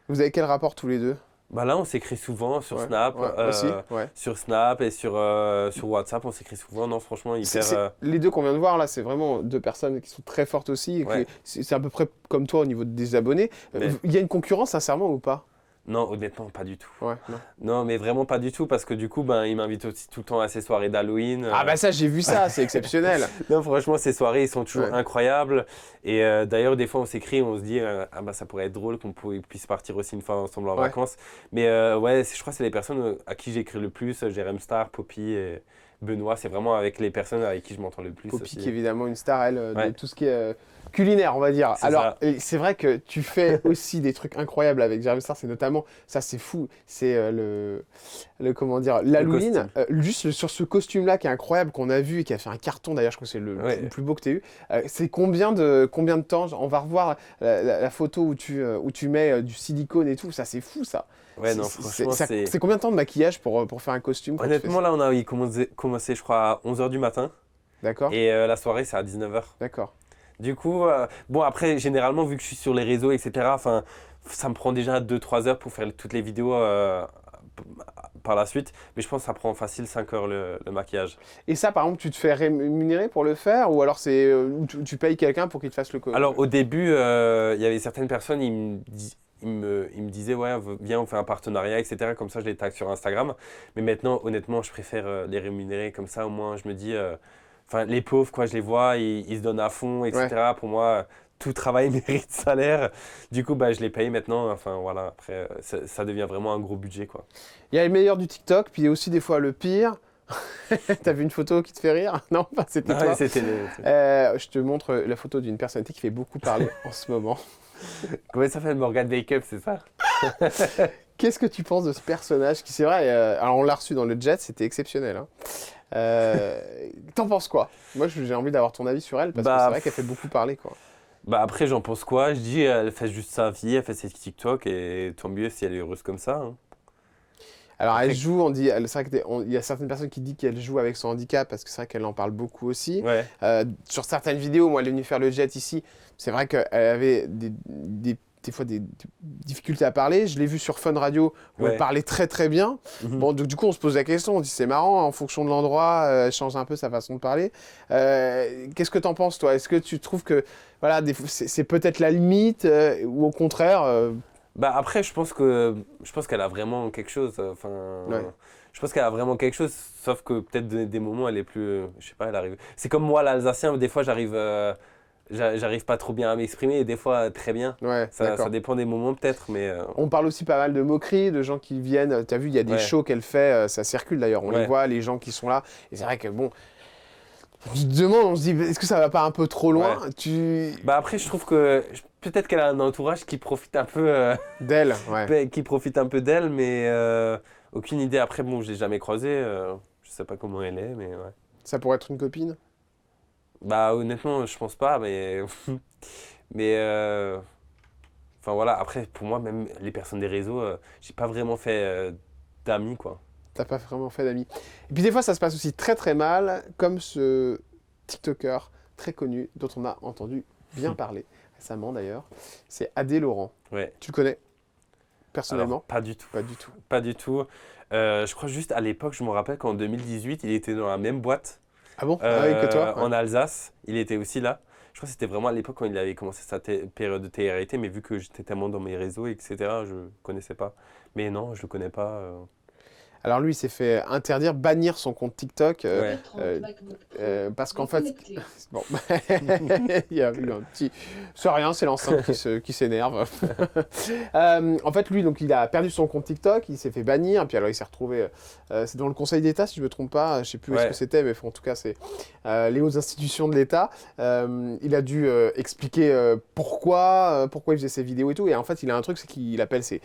Vous avez quel rapport tous les deux?
Bah, là, on s'écrit souvent sur
Ouais,
Snap.
ouais, aussi, ouais.
Sur Snap et sur WhatsApp, on s'écrit souvent. Non, franchement, hyper.
Les deux qu'on vient de voir là, c'est vraiment deux personnes qui sont très fortes aussi. Et
Ouais.
c'est à peu près comme toi au niveau des abonnés.
Mais-
Il y a une concurrence sincèrement ou pas?
Non, honnêtement, pas du tout.
Ouais, non.
Non, mais vraiment pas du tout, parce que du coup, ben, il m'invite aussi tout le temps à ses soirées d'Halloween.
Ah bah ça j'ai vu ça, c'est exceptionnel.
Non, franchement, ces soirées, ils sont toujours
Ouais.
incroyables. Et d'ailleurs, des fois, on s'écrit, on se dit, ah bah ça pourrait être drôle qu'on puisse partir aussi une fois ensemble en
Ouais.
vacances. Mais ouais, je crois que c'est les personnes à qui j'écris le plus, Jérém Star, Poppy et Benoît. C'est vraiment avec les personnes avec qui je m'entends le plus
Poppy
aussi.
qui est évidemment une star, elle, de
Ouais.
tout ce qui est culinaire, on va dire.
C'est
Alors,
ça.
et c'est vrai que tu fais aussi des trucs incroyables avec Jérém Star, c'est notamment, ça c'est fou, c'est comment dire, l'Halloween.
costume.
Juste sur ce costume-là qui est incroyable, qu'on a vu et qui a fait un carton, d'ailleurs, je crois que c'est le
Ouais.
plus beau que tu as eu. C'est combien de temps? On va revoir la photo où tu mets du silicone et tout, ça c'est fou ça.
Ouais, non, franchement, c'est.
C'est combien de temps de maquillage pour faire un costume quand tu fais
Honnêtement, là, on a commencé, je crois, à 11h du matin.
ça? D'accord,
Et la soirée, c'est à 19h.
d'accord.
Du coup, bon après, généralement, vu que je suis sur les réseaux, etc., enfin, ça me prend déjà 2-3 heures pour faire toutes les vidéos par la suite. Mais je pense que ça prend facile 5 heures le maquillage.
Et ça, par exemple, tu te fais rémunérer pour le faire ou alors c'est où tu payes quelqu'un pour qu'il te fasse le
Alors, au début, il y avait certaines personnes, ils me disaient, ouais, viens, on fait un partenariat, etc. Comme ça, je les tag sur Instagram. Mais maintenant, honnêtement, je préfère les rémunérer comme ça. Au moins, je me dis, enfin, les pauvres, quoi, je les vois, ils se donnent à fond, etc. Pour moi, tout travail mérite salaire. Du coup, bah, je les paye maintenant. Enfin, voilà, après, ça devient vraiment un gros budget, quoi.
Il y a le meilleur du TikTok, puis il y a aussi des fois le pire. T'as vu une photo qui te fait rire? Non, pas c'était
Ah
toi.
ouais, c'était
Je te montre la photo d'une personnalité qui fait beaucoup parler en ce moment.
Comment ça s'appelle, Morgan Wake-up, c'est ça?
Qu'est-ce que tu penses de ce personnage qui, c'est vrai, alors on l'a reçu dans le jet, c'était exceptionnel. Hein. T'en penses quoi? Moi, j'ai envie d'avoir ton avis sur elle parce que
Bah,
c'est vrai qu'elle fait beaucoup parler, quoi.
Bah après, j'en pense quoi? Je dis, elle fait juste sa vie, elle fait ses TikTok et tant mieux si elle est heureuse comme ça, hein.
Alors
Après-
elle joue, c'est vrai qu'il y a certaines personnes qui disent qu'elle joue avec son handicap parce que c'est vrai qu'elle en parle beaucoup aussi.
Ouais,
Sur certaines vidéos, moi elle est venue faire le jet ici, c'est vrai qu'elle avait des fois des difficultés à parler. Je l'ai vu sur Fun Radio où elle
Ouais.
parlait très très bien.
Mhm.
Bon, donc, du coup on se pose la question, on dit c'est marrant, en fonction de l'endroit, elle change un peu sa façon de parler. Qu'est-ce que t'en penses toi? Est-ce que tu trouves que voilà, c'est peut-être la limite ou au contraire
Bah après, je pense qu'elle a vraiment quelque chose. Enfin,
Ouais.
je pense qu'elle a vraiment quelque chose, sauf que peut-être des moments, elle est plus, je sais pas, elle arrive. C'est comme moi, l'Alsacien, des fois, j'arrive pas trop bien à m'exprimer, et des fois très bien.
Ouais,
Ça
d'accord.
dépend des moments peut-être, mais
On parle aussi pas mal de moqueries, de gens qui viennent. Tu as vu, il y a des
Ouais.
shows qu'elle fait, ça circule d'ailleurs. On les
Ouais.
voit, les gens qui sont là. Et c'est vrai que bon, on se demande, on se dit, est-ce que ça va pas un peu trop loin
bah après, je trouve que peut-être qu'elle a un entourage qui profite un peu,
D'elle, ouais.
qui profite un peu d'elle, mais aucune idée. Après, bon, je l'ai jamais croisée, je sais pas comment elle est, mais ouais.
Ça pourrait être une copine.
Bah honnêtement, je pense pas, mais mais enfin voilà. Après, pour moi, même les personnes des réseaux, j'ai pas vraiment fait d'amis quoi.
T'as pas vraiment fait d'amis. Et puis des fois, ça se passe aussi très très mal, comme ce TikToker très connu dont on a entendu bien parler récemment d'ailleurs. C'est Adé Laurent.
Ouais.
Tu le connais
Alors,
personnellement?
pas du tout,
Pas du tout.
pas du tout. Je crois juste à l'époque, je me rappelle qu'en 2018, il était dans la même boîte
Ah bon? Ah oui, que toi?
en Alsace. Il était aussi là. Je crois que c'était vraiment à l'époque quand il avait commencé sa période de télé-réalité, mais vu que j'étais tellement dans mes réseaux, etc., je connaissais pas. Mais non, je le connais pas.
Alors lui, il s'est fait interdire, bannir son compte TikTok.
Ouais.
Parce qu'en fait, bon, il y a eu un petit, c'est rien, c'est l'enceinte qui s'énerve. En fait, lui, donc, il a perdu son compte TikTok, il s'est fait bannir, puis alors il s'est retrouvé, c'est dans le Conseil d'État, si je me trompe pas, je sais plus où est-ce
Ouais.
que c'était, mais en tout cas, c'est les hautes institutions de l'État. Il a dû expliquer pourquoi il faisait ses vidéos et tout, et en fait, il a un truc, c'est qu'il appelle ses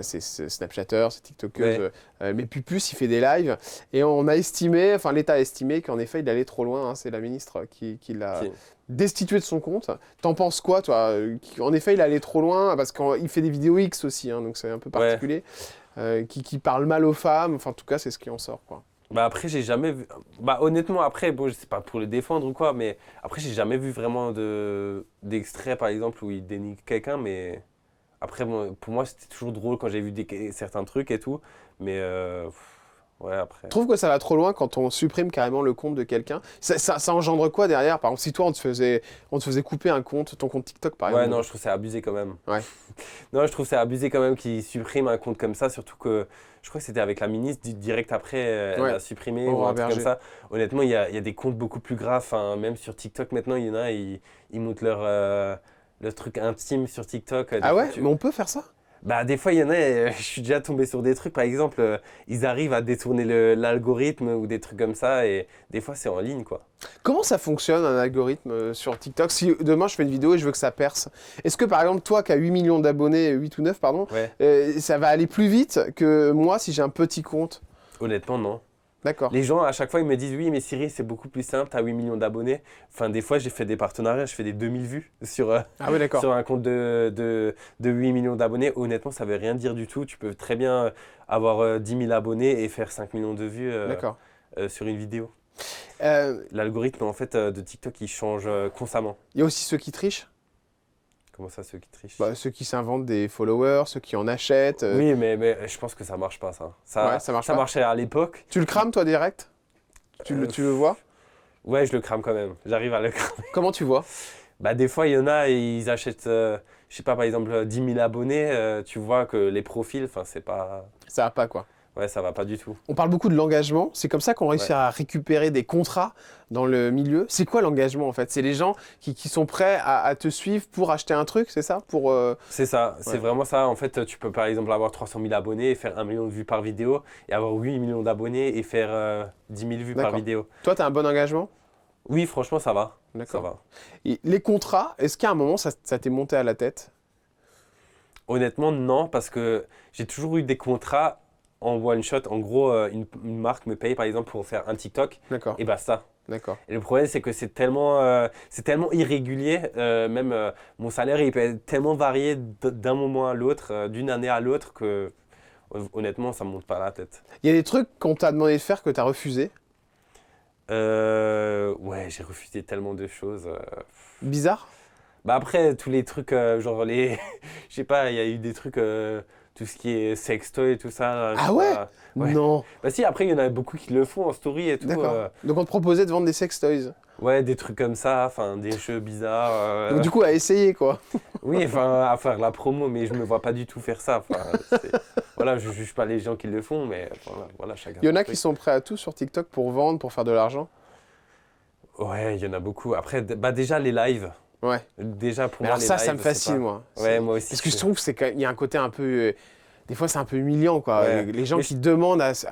Snapchatters, ses TikTokers, mais puis plus, il fait des lives, et on a estimé, enfin l'État a estimé qu'en effet il allait trop loin, hein, c'est la ministre qui l'a
Qui-
destitué de son compte. T'en penses quoi toi? En effet il allait trop loin, parce qu'il fait des vidéos X aussi, hein, donc c'est un peu particulier, qui parle mal aux femmes, enfin en tout cas c'est ce qui en sort quoi.
Bah après, j'ai jamais vu. Bah honnêtement, après, bon, c'est pas pour le défendre ou quoi, mais après, j'ai jamais vu vraiment d'extrait, par exemple, où il dénigre quelqu'un, mais après, bon, pour moi, c'était toujours drôle quand j'ai vu certains trucs et tout, mais ouais, après.
Je trouve que ça va trop loin quand on supprime carrément le compte de quelqu'un. Ça engendre quoi derrière? Par exemple, si toi on te faisait couper un compte, ton compte TikTok par
Ouais,
exemple.
non, je trouve ça abusé quand même.
Ouais.
Non, je trouve ça abusé quand même qu'ils suppriment un compte comme ça, surtout que je crois que c'était avec la ministre, direct après, elle
Ouais.
l'a supprimé ou
Aurore
un truc comme
Berger.
ça. Honnêtement, il y a des comptes beaucoup plus graves, hein, même sur TikTok maintenant, il y en a, ils montent leur truc intime sur TikTok. Des
Ah
fois,
ouais? Mais on peut faire ça?
Bah, des fois, il y en a, je suis déjà tombé sur des trucs, par exemple, ils arrivent à détourner l'algorithme ou des trucs comme ça, et des fois, c'est en ligne, quoi.
Comment ça fonctionne un algorithme sur TikTok? Si demain je fais une vidéo et je veux que ça perce, est-ce que par exemple toi qui as 8 millions d'abonnés, 8 ou 9 pardon,
Ouais,
ça va aller plus vite que moi si j'ai un petit compte?
honnêtement, non.
D'accord.
Les gens, à chaque fois, ils me disent, oui, mais Cyril, c'est beaucoup plus simple, t'as 8 millions d'abonnés. Enfin, des fois, j'ai fait des partenariats, je fais des 2000 vues sur,
Ah oui d'accord.
sur un compte de 8 millions d'abonnés. Honnêtement, ça veut rien dire du tout. Tu peux très bien avoir 10 000 abonnés et faire 5 millions de vues
D'accord.
sur une vidéo.
Il
L'algorithme, en fait, de TikTok, il change constamment.
y a aussi ceux qui trichent,
Comment ça, ceux qui trichent?
bah, ceux qui s'inventent des followers, ceux qui en achètent.
Oui, mais je pense que ça marche pas, ça.
Ouais, ça marche pas.
marchait à l'époque.
Tu le crames toi direct? Tu le vois?
Ouais, je le crame quand même. J'arrive à le cramer.
Comment tu vois?
Bah, des fois, il y en a, ils achètent, je sais pas, par exemple, 10 000 abonnés. Tu vois que les profils, enfin, c'est pas.
Ça va pas quoi.
Ouais, ça va pas du tout.
On parle beaucoup de l'engagement, c'est comme ça qu'on réussit
Ouais.
à récupérer des contrats dans le milieu. C'est quoi l'engagement en fait? C'est les gens qui sont prêts à te suivre pour acheter un truc, c'est ça? Pour,
C'est ça,
Ouais.
c'est vraiment ça. En fait, tu peux par exemple avoir 300 000 abonnés et faire 1 million de vues par vidéo, et avoir 8 millions d'abonnés et faire 10 000 vues par
D'accord.
vidéo.
Toi, tu as un bon engagement?
Oui, franchement, ça va. Ça
D'accord.
va.
Et les contrats, est-ce qu'à un moment, ça t'est monté à la tête?
Honnêtement, non, parce que j'ai toujours eu des contrats en one shot. En gros, une marque me paye par exemple pour faire un TikTok
D'accord,
et basta.
d'accord.
Et le problème, c'est que c'est tellement irrégulier. Même mon salaire, il peut être tellement varié d'un moment à l'autre, d'une année à l'autre, que honnêtement, ça me monte pas à la tête.
Il y a des trucs qu'on t'a demandé de faire que t'as refusé.
Ouais, j'ai refusé tellement de choses.
Bizarre.
Bah après, tous les trucs, genre les... Je sais pas, il y a eu des trucs, tout ce qui est sextoy et tout ça. Là, je
Ah
sais
ouais?
pas. Ouais.
Non.
Bah si, après, il y en a beaucoup qui le font en story et tout.
D'accord. Donc on te proposait de vendre des sextoys.
Ouais, des trucs comme ça, enfin, des jeux bizarres.
Donc du coup, à essayer quoi.
Oui, enfin, à faire la promo, mais je me vois pas du tout faire ça. Enfin, voilà, je juge pas les gens qui le font, mais voilà chacun.
Il y en a
son
qui
truc.
sont prêts à tout sur TikTok pour vendre, pour faire de l'argent.
Ouais, il y en a beaucoup. Après, bah déjà, les lives.
Ouais.
Déjà, pour
Mais
moi,
alors
les
ça,
lives,
ça me
c'est
fascine,
pas-
moi.
Ouais, moi aussi.
Parce que je trouve qu'il y a un côté un peu... des fois, c'est un peu humiliant, quoi.
Ouais.
Les gens
Mais
qui demandent à ce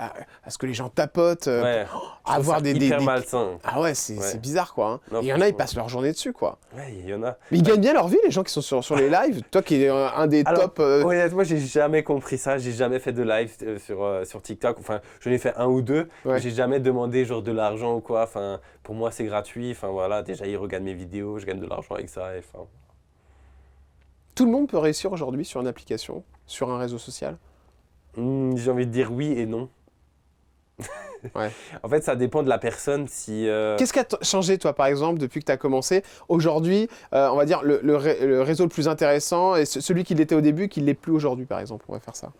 que les gens tapotent,
Ouais.
à avoir des...
hyper malsain.
Ah ouais, c'est
Ouais.
bizarre, quoi. Hein.
Non,
Et il y en a, ils
franchement.
passent leur journée dessus, quoi.
Ouais, il y en a.
Mais ils gagnent bien leur vie, les gens qui sont sur les lives. Toi qui es un des
Alors,
top...
honnêtement, j'ai jamais compris ça. J'ai jamais fait de live sur TikTok. Enfin, j'en ai fait un ou deux.
Ouais.
Mais j'ai jamais demandé genre de l'argent ou quoi. Enfin, pour moi, c'est gratuit. Enfin, voilà, déjà, ils regardent mes vidéos. Je gagne de l'argent avec ça. Et, enfin,
Tout le monde peut réussir aujourd'hui sur une application, sur un réseau social.
j'ai envie de dire oui et non.
Ouais.
En fait, ça dépend de la personne. Si,
Qu'est-ce qui a changé, toi, par exemple, depuis que tu as commencé? Aujourd'hui, on va dire le réseau le plus intéressant et celui qui l'était au début, qui ne l'est plus aujourd'hui, par exemple. On va faire ça.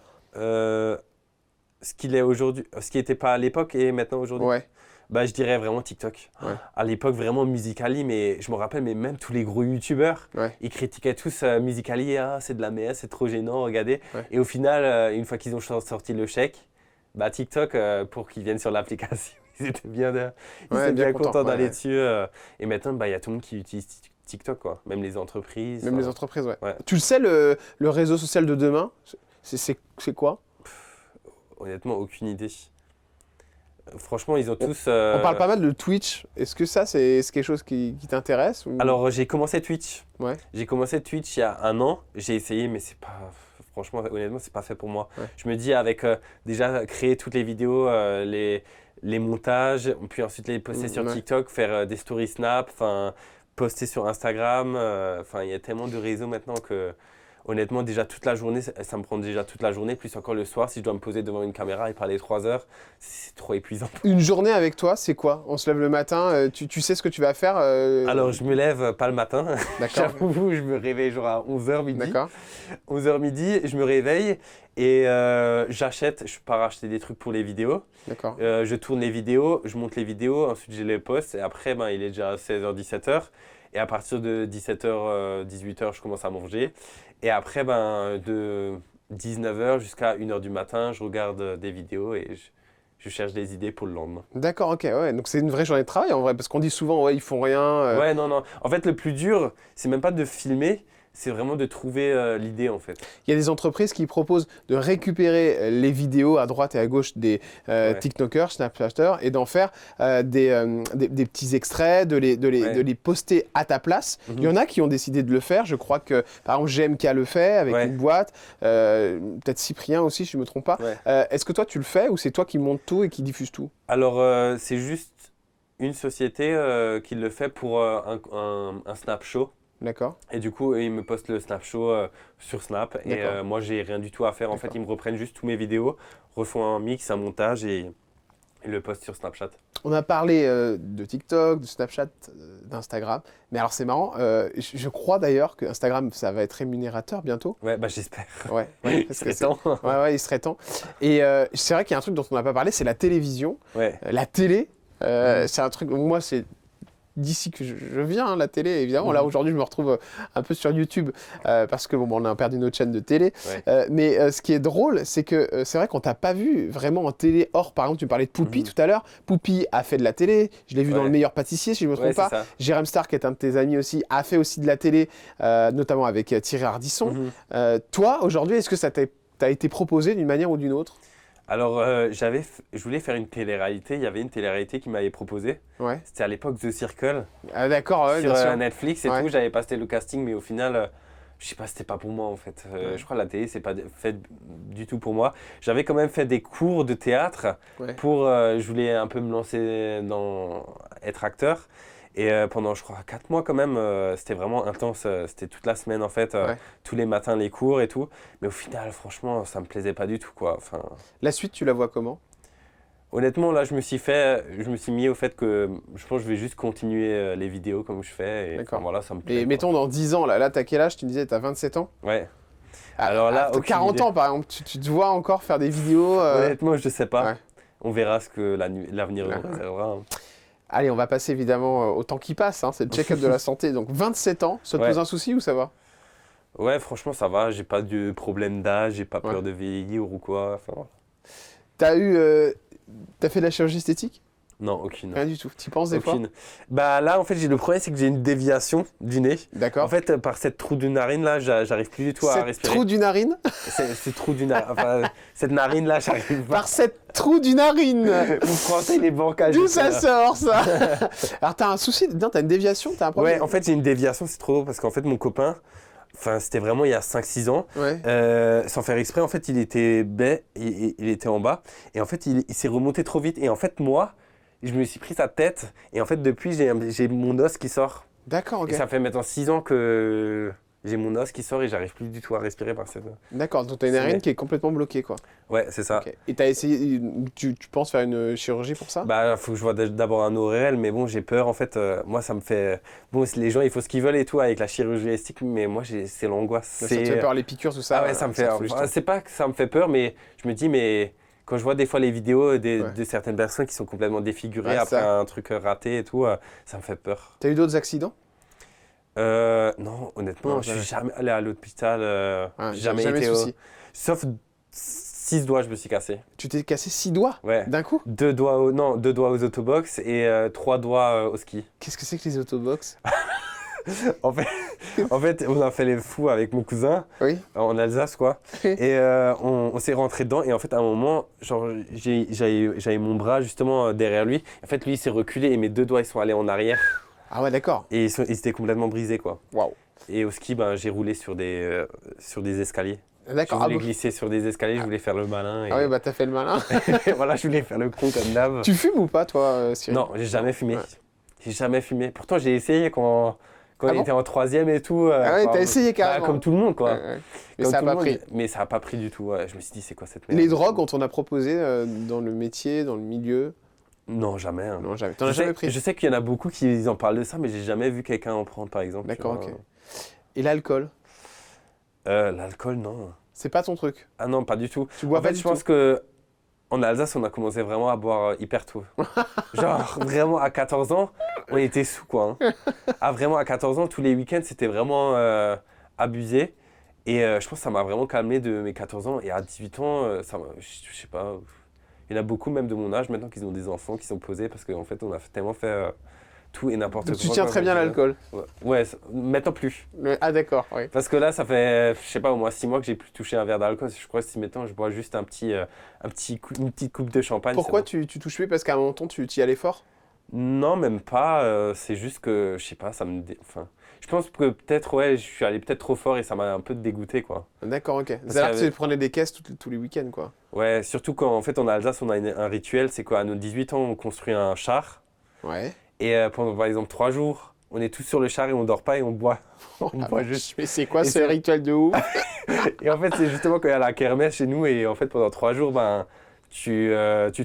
ce qu'il est aujourd'hui, ce qui n'était pas à l'époque et maintenant aujourd'hui.
Ouais.
Bah, je dirais vraiment TikTok.
Ouais.
À l'époque, vraiment Musical.ly, mais je me rappelle, mais même tous les gros youtubeurs,
Ouais.
ils critiquaient tous Musical.ly, ah, c'est de la merde, c'est trop gênant, regardez.
Ouais.
Et au final, une fois qu'ils ont sorti le chèque, bah, TikTok, pour qu'ils viennent sur l'application, ils étaient bien,
Ouais, bien
contents
contents,
d'aller
ouais.
dessus. Et maintenant, bah, il y a tout le monde qui utilise TikTok, quoi. Même les entreprises.
Même
enfin,
les entreprises, ouais.
Ouais.
Tu le sais, le réseau social de demain, c'est quoi?
Honnêtement, aucune idée. Franchement, ils ont tous.
On parle pas mal de Twitch. Est-ce que ça, c'est quelque chose qui t'intéresse ou...
Alors, j'ai commencé Twitch.
Ouais.
J'ai commencé Twitch il y a un an. J'ai essayé, mais c'est pas. Franchement, honnêtement, c'est pas fait pour moi.
Ouais.
Je me dis, avec déjà créer toutes les vidéos, les montages, puis ensuite les poster sur
Ouais.
TikTok, faire des stories Snap, enfin, poster sur Instagram. Enfin, il y a tellement de réseaux maintenant que. Honnêtement, déjà toute la journée, ça me prend déjà toute la journée, plus encore le soir, si je dois me poser devant une caméra et parler 3 heures, c'est trop épuisant.
Une journée avec toi, c'est quoi? On se lève le matin, tu sais ce que tu vas faire
Alors, je me lève pas le matin,
D'accord.
j'avoue, je me réveille genre à 11h midi.
D'accord.
11h midi, je me réveille et j'achète, je pars acheter des trucs pour les vidéos.
D'accord.
Je tourne les vidéos, je monte les vidéos, ensuite je les poste et après, ben, il est déjà 16h, 17h. Et à partir de 17h, 18h, je commence à manger. Et après, ben, de 19h jusqu'à 1h du matin, je regarde des vidéos et je cherche des idées pour le lendemain.
D'accord, ok, ouais. Donc c'est une vraie journée de travail en vrai, parce qu'on dit souvent, ouais, ils font rien.
Ouais, non, non. En fait, le plus dur, c'est même pas de filmer, c'est vraiment de trouver l'idée, en fait.
Il y a des entreprises qui proposent de récupérer les vidéos à droite et à gauche des
Ouais.
TikTokers, Snapchatters, et d'en faire des petits extraits, de les poster à ta place.
Mhm.
Il y en a qui ont décidé de le faire. Je crois que, par exemple, GMK le fait avec
Ouais.
une boîte. Peut-être Cyprien aussi, si je ne me trompe pas.
Ouais.
Est-ce que toi, tu le fais ou c'est toi qui montes tout et qui diffuse tout?
Alors, c'est juste une société qui le fait pour un Snap Show.
D'accord.
Et du coup, eux, ils me postent le Snap Show sur Snap. Et
D'accord.
moi, j'ai rien du tout à faire. En fait,
D'accord.
ils me reprennent juste tous mes vidéos, refont un mix, un montage et ils le postent sur Snapchat.
On a parlé de TikTok, de Snapchat, d'Instagram. Mais alors, c'est marrant. Je crois d'ailleurs que Instagram, ça va être rémunérateur bientôt.
Ouais, bah j'espère.
Ouais,
Il
parce
serait
que
temps.
ouais, il serait temps. Et c'est vrai qu'il y a un truc dont on n'a pas parlé, c'est la télévision.
Ouais.
La télé, c'est un truc, moi, c'est d'ici que je viens, hein, la télé, évidemment. Là, aujourd'hui, je me retrouve un peu sur YouTube parce que, bon, on a perdu notre chaîne de télé.
Ouais.
Mais ce qui est drôle, c'est que c'est vrai qu'on t'a pas vu vraiment en télé. Or, par exemple, tu parlais de Poupie tout à l'heure. Poupie a fait de la télé. Je l'ai vu dans
Ouais.
Le Meilleur Pâtissier, si je ne me trompe
Ouais, c'est
pas.
ça.
Jérém Star, qui est un de tes amis aussi, a fait aussi de la télé, notamment avec Thierry Ardisson.
Mhm.
Toi, aujourd'hui, est-ce que ça t'a été proposé d'une manière ou d'une autre?
Alors, je voulais faire une télé-réalité. Il y avait une télé-réalité qui m'avait proposé.
Ouais.
C'était à l'époque The Circle
Ah, d'accord, ouais,
sur
bien sûr.
Netflix et
Ouais.
tout. J'avais passé le casting, mais au final, je sais pas, c'était pas pour moi en fait.
Ouais.
Je crois que la télé, c'est pas fait du tout pour moi. J'avais quand même fait des cours de théâtre
Ouais.
pour. Je voulais un peu me lancer dans être acteur. Et pendant, je crois, 4 mois quand même, c'était vraiment intense. C'était toute la semaine en fait,
Ouais.
tous les matins les cours et tout. Mais au final, franchement, ça me plaisait pas du tout quoi. Enfin,
La suite, tu la vois comment?
honnêtement, là, je me suis mis au fait que je pense que je vais juste continuer les vidéos comme je fais. Et
D'accord.
enfin, voilà, ça me plaît.
Et
quoi.
mettons dans 10 ans, là t'as quel âge? Tu me disais, t'as 27 ans?
Ouais.
Ah,
Alors là,
t'as
aucune
40
idée.
ans par exemple, tu te vois encore faire des vidéos
Honnêtement, je sais pas.
Ouais.
On verra ce que l'avenir
Ouais.
nous réservera. hein.
Allez, on va passer évidemment au temps qui passe, hein, c'est le check-up de la santé. Donc 27 ans, ça te
Ouais.
pose un souci ou ça va?
Ouais, franchement, ça va. J'ai pas de problème d'âge, j'ai pas
Ouais.
peur de vieillir ou quoi. Enfin, voilà.
T'as fait de la chirurgie esthétique?
Non, aucune.
Rien du tout. T'y penses des fois?
Aucune. Bah là, en fait, le problème, c'est que j'ai une déviation du nez.
D'accord.
En fait, par cette trou de narine là, j'arrive plus du tout à
Cette
respirer.
trou du narine?
Cette trou du narine. Enfin, cette narine là, j'arrive pas.
Par cette trou du narine!
Mon français, il est bancal.
D'où
je sais
ça
pas.
sort ça? Alors t'as un souci, non, t'as une déviation, t'as un problème?
Ouais, en fait, j'ai une déviation, c'est trop drôle parce qu'en fait, mon copain, enfin, c'était vraiment il y a 5-6 ans,
Ouais.
sans faire exprès, en fait, il était baie, il était en bas, et en fait, il s'est remonté trop vite. Et en fait, moi, je me suis pris sa tête, et en fait, depuis, j'ai mon os qui sort.
D'accord, ok.
Et ça fait maintenant 6 ans que j'ai mon os qui sort et j'arrive plus du tout à respirer par cette.
D'accord, donc t'as une
C'est
narine
vrai.
qui est complètement bloquée quoi.
Ouais, c'est ça.
Ok. Et t'as essayé, tu penses faire une chirurgie pour ça?
Bah, faut que je vois d'abord un ORL, mais bon, j'ai peur en fait. Moi, ça me fait. Bon, les gens, il faut ce qu'ils veulent et tout avec la chirurgie esthétique, mais moi, c'est l'angoisse.
Ça te fait peur les piqûres, tout ça?
Ah ouais, ça me fait.
fout les jetons.
C'est pas que ça me fait peur, mais je me dis, mais quand je vois des fois les vidéos
Ouais.
de certaines personnes qui sont complètement défigurées
Ouais,
après
ça.
un truc raté et tout, ça me fait peur.
T'as eu d'autres accidents?
Non, honnêtement,
Non,
je suis
jamais.
jamais allé à l'hôpital.
Ah,
J'ai jamais été.
de soucis.
Sauf 6 doigts, je me suis cassé.
Tu t'es cassé 6 doigts
Ouais.
d'un coup?
2 doigts, non, 2 doigts aux autobox et 3 doigts au ski.
Qu'est-ce que c'est que les autobox?
En fait, on a fait les fous avec mon cousin
Oui.
en Alsace, quoi. Et on s'est rentré dedans. Et en fait, à un moment, genre, j'avais mon bras justement derrière lui. En fait, lui, il s'est reculé et mes 2 doigts, ils sont allés en arrière.
Ah ouais, d'accord.
Et ils étaient complètement brisés, quoi.
Waouh.
Et au ski, ben, j'ai roulé sur des escaliers. Je
D'accord.
voulais glisser sur des escaliers, je voulais faire le malin. Et
Ah ouais, bah t'as fait le malin.
voilà, je voulais faire le con comme d'hab.
Tu fumes ou pas, toi, Cyril?
Non, j'ai jamais fumé.
Ouais.
J'ai jamais fumé. Pourtant, j'ai essayé quand
Ah
on
bon
était en 3e et tout.
Ah ouais,
enfin,
t'as essayé carrément.
comme tout le monde, quoi.
Ouais, ouais. Mais
Comme
ça a
tout le
pas
monde,
pris.
Mais ça n'a pas pris du tout. Ouais. Je me suis dit, c'est quoi cette merde?
Les drogues, on t'en a proposé dans le métier, dans le milieu?
Non, jamais. hein.
Non, jamais. T'en as
Je sais-
jamais pris?
Je sais qu'il y en a beaucoup qui en parlent de ça, mais j'ai jamais vu quelqu'un en prendre, par exemple.
D'accord,
tu
ok.
vois.
Et l'alcool?
L'alcool, non.
C'est pas ton truc?
Ah non, pas du tout.
Tu bois
En
pas
fait,
du
je pense
tout?
que en Alsace, on a commencé vraiment à boire hyper tôt. Genre, vraiment, à 14 ans, on était sous, quoi. hein. Ah, vraiment, à 14 ans, tous les week-ends, c'était vraiment abusé. Et je pense que ça m'a vraiment calmé de mes 14 ans. Et à 18 ans, je sais pas, il y en a beaucoup, même de mon âge, maintenant, qui ont des enfants, qui sont posés, parce qu'en fait, on a tellement fait tout et n'importe quoi.
Donc tu tiens
quoi,
très bien
mais-
l'alcool?
Ouais, maintenant plus.
Ah d'accord, oui.
Parce que là, ça fait, je sais pas, au moins 6 mois que j'ai plus touché un verre d'alcool. Je crois que si maintenant je bois juste une petite coupe de champagne.
Pourquoi
c'est bon.
tu touches plus? Parce qu'à un moment tu y allais fort?
Non, même pas. C'est juste que, je sais pas, enfin, je pense que peut-être, ouais, je suis allé peut-être trop fort et ça m'a un peu dégoûté, quoi.
D'accord, ok.
Parce
C'est-à-dire que
qu'avec-
tu prenais des caisses tous les week-ends, quoi.
Ouais, surtout quand, en fait, en Alsace, on a un rituel, c'est qu'à nos 18 ans, on construit un char.
Ouais.
Et pendant, par exemple, 3 jours, on est tous sur le char et on dort pas et on boit. On boit juste.
Mais c'est quoi
Et
ce
c'est-
rituel de ouf?
Et en fait, c'est justement quand il y a la kermesse chez nous et en fait, pendant 3 jours, ben, tu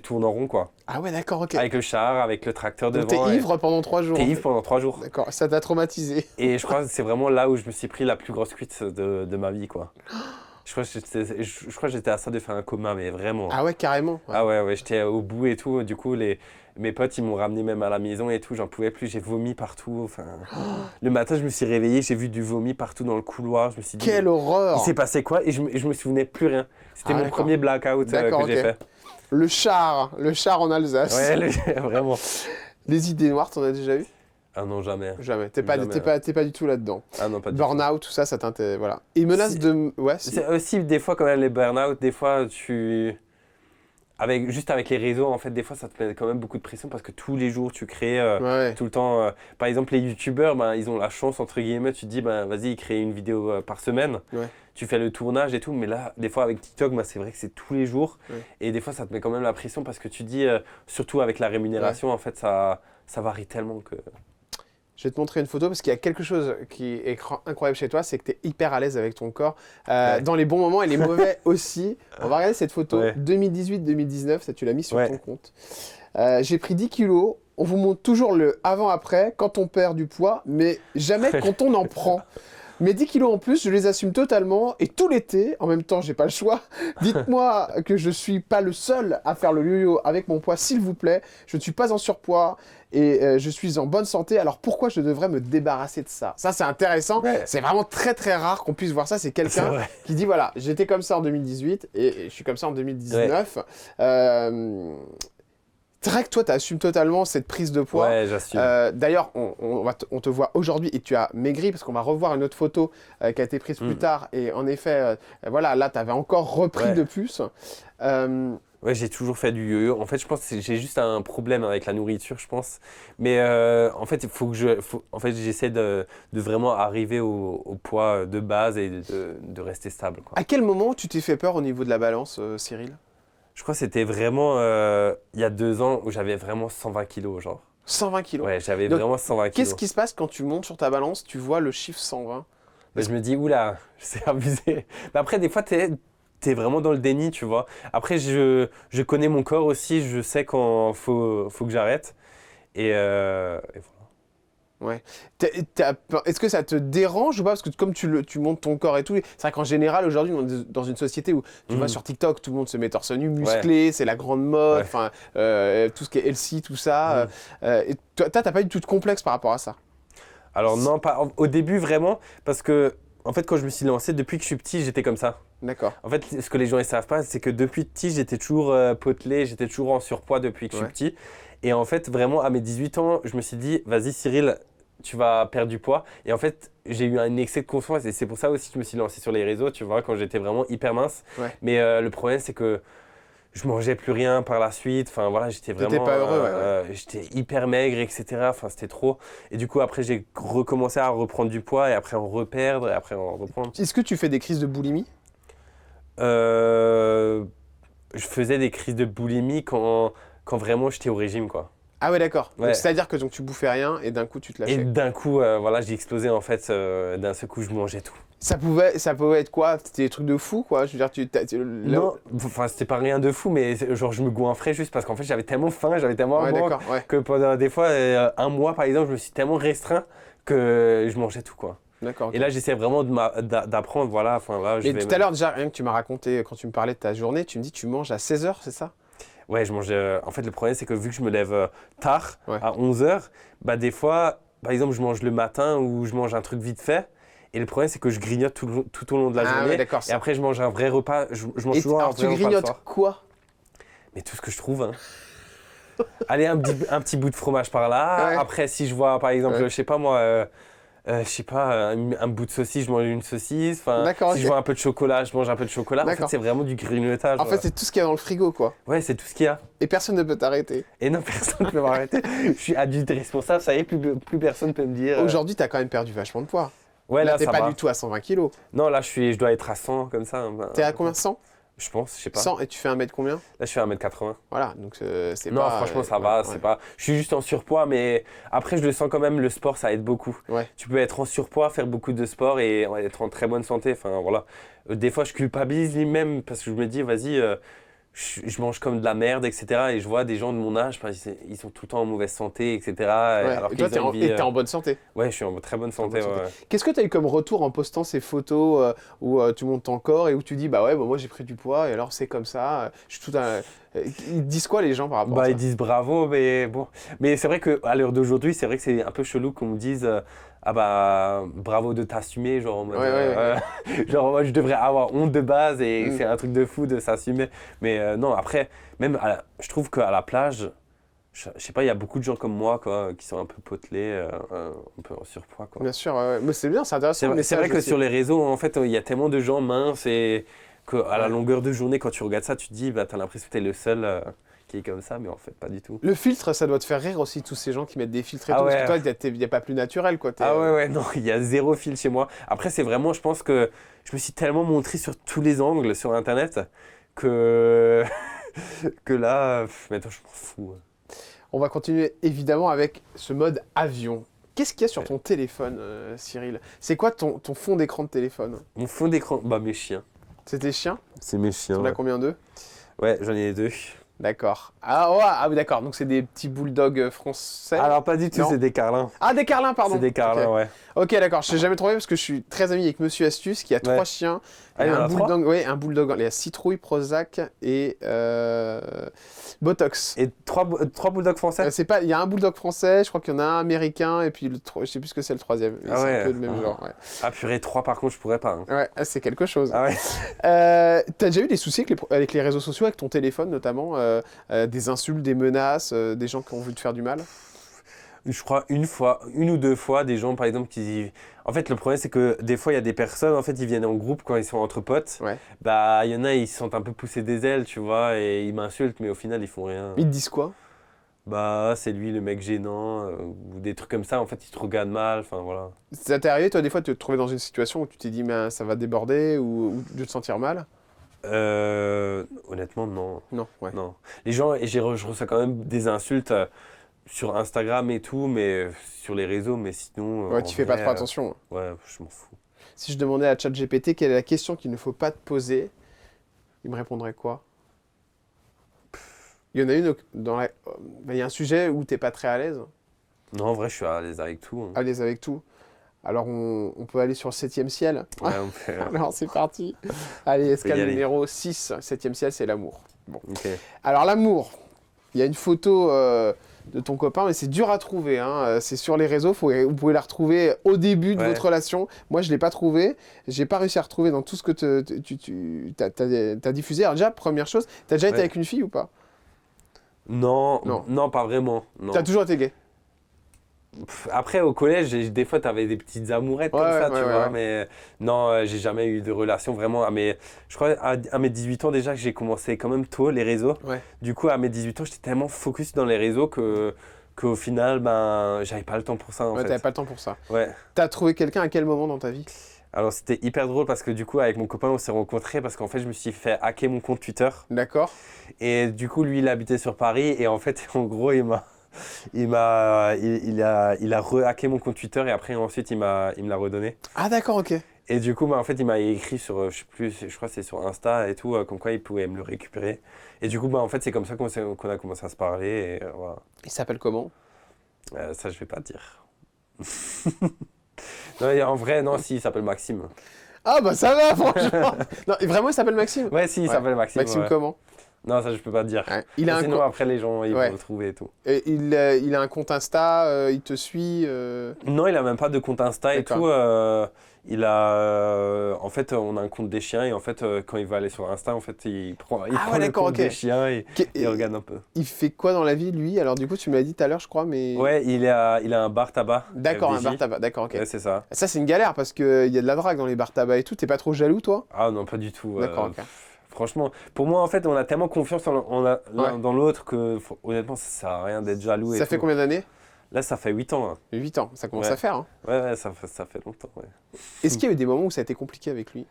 tournes en rond, quoi.
Ah ouais, d'accord, ok.
Avec le char, avec le tracteur
Donc
devant.
t'es
et-
ivre pendant 3 jours.
T'es
en
ivre
fait.
pendant 3 jours.
D'accord, ça t'a traumatisé.
Et je crois que c'est vraiment là où je me suis pris la plus grosse cuite de ma vie, quoi. Je crois que j'étais à ça de faire un coma, mais vraiment.
Ah ouais, carrément. Ouais.
Ah ouais, j'étais au bout et tout. Du coup, mes potes, ils m'ont ramené même à la maison et tout. J'en pouvais plus, j'ai vomi partout. Enfin, le matin, je me suis réveillé, j'ai vu du vomi partout dans le couloir. Je me suis dit,
Quelle
il
horreur!
s'est passé quoi? Et je me souvenais plus rien. C'était
Ah,
mon
d'accord.
premier blackout
D'accord,
que j'ai
ok.
fait.
Le char en Alsace.
Ouais, vraiment.
Les idées noires, t'en as déjà eu?
Ah non, jamais.
Jamais. T'es pas du tout là-dedans.
Ah non, pas du tout.
Burn-out, tout ça, ça t'intéresse. Voilà. Et menace
Si.
de. Ouais, si.
C'est aussi des fois quand même les burn-out, des fois juste avec les réseaux en fait, des fois ça te met quand même beaucoup de pression parce que tous les jours tu crées
Ouais.
tout le temps. Par exemple les youtubeurs, ben, ils ont la chance entre guillemets, tu te dis ben vas-y crée une vidéo par semaine,
Ouais.
tu fais le tournage et tout, mais là des fois avec TikTok, ben, c'est vrai que c'est tous les jours
Ouais.
et des fois ça te met quand même la pression parce que tu te dis surtout avec la rémunération en fait ça varie tellement que.
Je vais te montrer une photo parce qu'il y a quelque chose qui est incroyable chez toi, c'est que tu es hyper à l'aise avec ton corps. Dans les bons moments et les mauvais aussi. On va regarder cette photo 2018-2019, ça tu l'as mis sur ton compte. J'ai pris 10 kilos. On vous montre toujours le avant-après quand on perd du poids, mais jamais quand on en prend. Mes 10 kilos en plus, je les assume totalement et tout l'été, en même temps, j'ai pas le choix. Dites-moi que je suis pas le seul à faire le yo-yo avec mon poids, s'il vous plaît. Je ne suis pas en surpoids et je suis en bonne santé. Alors pourquoi je devrais me débarrasser de ça? Ça, c'est intéressant. Ouais. C'est vraiment très très rare qu'on puisse voir ça. C'est quelqu'un qui dit voilà, j'étais comme ça en 2018 et je suis comme ça en 2019. C'est vrai que toi, tu assumes totalement cette prise de poids.
Ouais, j'assume.
D'ailleurs, on te voit aujourd'hui et tu as maigri parce qu'on va revoir une autre photo qui a été prise plus tard. Et en effet, voilà, là, tu avais encore repris de plus.
Ouais, j'ai toujours fait du yo-yo. En fait, je pense que j'ai juste un problème avec la nourriture, je pense. Mais en fait, j'essaie de vraiment arriver au poids de base et de rester stable, quoi.
À quel moment tu t'es fait peur au niveau de la balance, Cyril?
Je crois que c'était vraiment il y a 2 ans où j'avais vraiment 120 kilos, genre.
120 kilos?
Ouais, j'avais vraiment 120 kilos.
Qu'est-ce qui se passe quand tu montes sur ta balance, tu vois le chiffre 120?
Je me dis, oula, c'est abusé. Mais après, des fois, t'es vraiment dans le déni, tu vois. Après, je connais mon corps aussi, je sais quand faut que j'arrête. Et voilà.
Ouais. Est-ce que ça te dérange ou pas? Parce que comme tu montes ton corps et tout, c'est vrai qu'en général, aujourd'hui, on est dans une société où tu vas sur TikTok, tout le monde se met torse nu, musclé, c'est la grande mode, enfin, tout ce qui est healthy, tout ça. Et toi, t'as pas du tout de complexe par rapport à ça?
Alors non, pas au début vraiment, parce que en fait, quand je me suis lancé, depuis que je suis petit, j'étais comme ça.
D'accord.
En fait, ce que les gens ne savent pas, c'est que depuis petit, j'étais toujours potelé, j'étais toujours en surpoids depuis que je suis petit. Et en fait, vraiment, à mes 18 ans, je me suis dit, vas-y Cyril, tu vas perdre du poids. Et en fait, j'ai eu un excès de confiance et c'est pour ça aussi que je me suis lancé sur les réseaux, tu vois, quand j'étais vraiment hyper mince. Mais le problème, c'est que je mangeais plus rien par la suite. Enfin voilà, j'étais vraiment.
T'étais pas heureux,
j'étais hyper maigre, etc. Enfin, c'était trop. Et du coup, après, j'ai recommencé à reprendre du poids et après en reperdre et après en reprendre.
Est-ce que tu fais des crises de boulimie?
Je faisais des crises de boulimie quand vraiment j'étais au régime, quoi.
Ah ouais, d'accord. C'est-à-dire que donc, tu bouffais rien et d'un coup, tu te lâchais.
Et d'un coup, voilà, j'ai explosé en fait. D'un seul coup, je mangeais tout.
Ça pouvait être quoi? C'était des trucs de fou, quoi? Je veux dire,
non, enfin, c'était pas rien de fou, mais genre, je me goinfrais juste parce qu'en fait, j'avais tellement faim, j'avais tellement à manger que pendant des fois, un mois par exemple, je me suis tellement restreint que je mangeais tout, quoi.
D'accord.
Et là, j'essaie vraiment d'apprendre, voilà. Enfin, là,
et tout à l'heure, déjà, rien que tu m'as raconté, quand tu me parlais de ta journée, tu me dis tu manges à 16h, c'est ça?
Ouais, je mange. En fait, le problème, c'est que vu que je me lève tard, à 11h, bah, des fois, par exemple, je mange le matin ou je mange un truc vite fait. Et le problème, c'est que je grignote tout au long de la journée.
Ouais,
et après, je mange un vrai repas. Je mange toujours un vrai repas.
Tu grignotes quoi?
Mais tout ce que je trouve. Hein. Allez, un petit bout de fromage par là. Ouais. Après, si je vois, par exemple, je sais pas moi. Je sais pas, un bout de saucisse, je mange une saucisse. Enfin, si je vois un peu de chocolat, je mange un peu de chocolat. En fait, c'est vraiment du grignotage.
En fait, c'est tout ce qu'il y a dans le frigo, quoi.
Ouais, c'est tout ce qu'il y a.
Et personne ne peut t'arrêter.
Et non, personne ne peut m'arrêter. Je suis adulte et responsable, ça y est, plus personne ne peut me dire.
Aujourd'hui, t'as quand même perdu vachement de poids.
Ouais, là
t'es pas du tout à 120 kilos.
Non, là, je dois être à 100, comme ça.
T'es à combien? 100?
Je pense, je sais pas.
100, et tu fais 1m combien?
Là, je fais 1m80.
Voilà, donc c'est pas...
Non, franchement, ça va, c'est pas... Je suis juste en surpoids, mais après, je le sens quand même, le sport, ça aide beaucoup. Ouais. Tu peux être en surpoids, faire beaucoup de sport et être en très bonne santé. Enfin, voilà. Des fois, je culpabilise même parce que je me dis, vas-y, je mange comme de la merde, etc. Et je vois des gens de mon âge, ils sont tout le temps en mauvaise santé, etc.
Ouais. Alors et toi, t'es en bonne santé?
Ouais, je suis en très bonne santé.
Qu'est-ce que tu as eu comme retour en postant ces photos où tu montes ton corps et où tu dis, bah ouais, moi j'ai pris du poids et alors c'est comme ça. Je suis tout un... Ils disent quoi les gens par rapport à ça?
Ils disent bravo, mais bon. Mais c'est vrai qu'à l'heure d'aujourd'hui, c'est vrai que c'est un peu chelou qu'on me dise ah bah bravo de t'assumer, genre en mode, genre moi je devrais avoir honte de base et c'est un truc de fou de s'assumer. Mais non, après, même je trouve qu'à la plage, je sais pas, il y a beaucoup de gens comme moi quoi, qui sont un peu potelés, un peu en surpoids, quoi.
Bien sûr, mais c'est bien, c'est intéressant.
C'est vrai que sur les réseaux, en fait, il y a tellement de gens minces et qu'à la longueur de journée, quand tu regardes ça, tu te dis, bah, t'as l'impression que t'es le seul qui est comme ça, mais en fait, pas du tout.
Le filtre, ça doit te faire rire aussi, tous ces gens qui mettent des filtres et tout, parce que toi, il n'y a pas plus naturel, quoi.
Ouais, non, il y a zéro filtre chez moi. Après, c'est vraiment, je pense que je me suis tellement montré sur tous les angles sur Internet que là, maintenant, je m'en fous.
On va continuer, évidemment, avec ce mode avion. Qu'est-ce qu'il y a sur ton téléphone, Cyril? C'est quoi ton fond d'écran de téléphone?
Mon fond d'écran, bah mes chiens.
C'est tes chiens?
C'est mes chiens.
T'en as
Ouais,
combien d'eux?
Ouais, j'en ai 2.
D'accord. Ah, ouais, ah oui, d'accord. Donc c'est des petits bulldogs français.
Alors pas du tout,
Non.
c'est des carlins.
Ah, des carlins, pardon.
C'est des carlins,
Ok.
ouais.
Ok, d'accord. Je t'ai jamais trouvé parce que je suis très ami avec Monsieur Astuce qui a 3 chiens.
Ah,
Et
il y en
un
a 3?
bulldog, oui, un bulldog. Il y a Citrouille, Prozac et Botox.
Et 3 bulldogs français?
C'est pas, il y a un bulldog français, je crois qu'il y en a un américain et puis je sais plus ce que c'est le troisième. Mais
Ah
c'est
ouais.
un peu le même genre. Ouais,
Ah purée, 3 par contre, je pourrais pas. Hein.
ouais, c'est quelque chose.
Ah ouais.
T'as déjà eu des soucis avec les réseaux sociaux, avec ton téléphone notamment, des insultes, des menaces, des gens qui ont voulu te faire du mal?
Je crois une ou deux fois, des gens par exemple qui... En fait, le problème c'est que des fois il y a des personnes, en fait ils viennent en groupe quand ils sont entre potes.
Ouais.
Bah il y en a, ils se sentent un peu poussés des ailes, tu vois, et ils m'insultent, mais au final ils font rien.
Ils te disent quoi?
Bah c'est lui le mec gênant, ou des trucs comme ça, en fait ils te regardent mal, enfin voilà.
Ça t'est arrivé, toi, des fois, de te trouver dans une situation où tu t'es dit, mais ça va déborder ou de te sentir mal?
Honnêtement, non.
Non, ouais.
Non. Les gens, et je reçois quand même des insultes sur Instagram et tout, mais sur les réseaux, mais sinon.
Ouais,
en
tu fais pas
vrai,
trop attention.
Ouais, je m'en fous.
Si je demandais à ChatGPT quelle est la question qu'il ne faut pas te poser, il me répondrait quoi? Il y en a une dans la... Il y a un sujet où t'es pas très à l'aise,
Non, en vrai, je suis à l'aise avec tout. Hein.
à l'aise avec tout. Alors on peut aller sur le 7e ciel.
Ouais, on peut-
Alors c'est parti. Allez, escale
y aller.
numéro 6, 7e ciel, c'est l'amour.
Ok.
Alors l'amour, il y a une photo de ton copain, mais c'est dur à trouver. Hein. C'est sur les réseaux, vous pouvez la retrouver au début de
Ouais.
votre relation. Moi, je ne l'ai pas trouvée. J'ai pas réussi à retrouver dans tout ce que tu as diffusé. Alors déjà, première chose, tu as déjà été
Ouais.
avec une fille ou pas?
Non,
Non.
non, pas vraiment. Non.
Tu as toujours été gay?
Après, au collège, des fois, t'avais des petites amourettes
Ouais,
comme ça,
ouais,
tu
ouais,
vois,
ouais.
mais non, j'ai jamais eu de relation vraiment. Je crois à mes 18 ans déjà que j'ai commencé quand même tôt les réseaux.
Ouais.
Du coup, à mes 18 ans, j'étais tellement focus dans les réseaux qu'au final, ben, j'avais pas le temps pour ça en
Ouais,
fait.
t'avais pas le temps pour ça.
Ouais.
T'as trouvé quelqu'un à quel moment dans ta vie?
Alors, c'était hyper drôle parce que du coup, avec mon copain, on s'est rencontrés parce qu'en fait, je me suis fait hacker mon compte Twitter.
D'accord.
Et du coup, lui, il habitait sur Paris et en fait, en gros, il a re-hacké mon compte Twitter et après, ensuite, il me l'a redonné.
Ah d'accord, ok.
Et du coup, bah, en fait, il m'a écrit sur, je sais plus, je crois que c'est sur Insta et tout, comme quoi il pouvait me le récupérer. Et du coup, bah, en fait, c'est comme ça qu'on a commencé à se parler. Et, voilà.
Il s'appelle comment?
Ça, je vais pas dire. Non, et en vrai, non, si, il s'appelle Maxime.
Ah bah ça va, franchement. Non, et vraiment, il s'appelle Maxime?
Ouais, si, il
Ouais.
s'appelle Maxime.
Maxime
ouais.
comment?
Non, ça, je peux pas dire.
Ouais. Il a un
Sinon,
co-
après, les gens, ils
Ouais.
vont le trouver et tout.
et il a un compte Insta, il te suit.
Non, il a même pas de compte Insta et
D'accord.
tout. En fait, on a un compte des chiens et en fait, quand il va aller sur Insta, en fait, il prend
ouais,
le
d'accord,
compte
ok.
des chiens et
Qu'est-
il regarde un peu.
Il fait quoi dans la vie, lui? Alors, du coup, tu me l'as dit tout à l'heure, je crois, mais...
Ouais, il a un bar tabac.
D'accord, un
FDJ.
bar tabac, d'accord, ok.
Ouais, c'est ça.
Ça, c'est une galère, parce qu'il y a de la drague dans les bars tabac et tout. T'es pas trop jaloux, toi?
Ah non, pas du tout.
D'accord, ok.
Franchement, pour moi, en fait, on a tellement confiance l'un
Ouais.
dans l'autre que, honnêtement, ça sert à rien d'être jaloux.
Ça
et
fait
tout.
combien d'années?
Là, ça fait 8 ans. Hein.
8 ans, ça commence
Ouais.
à faire. Hein.
Ouais, ça fait longtemps. Ouais.
Est-ce qu'il y a eu des moments où ça a été compliqué avec lui?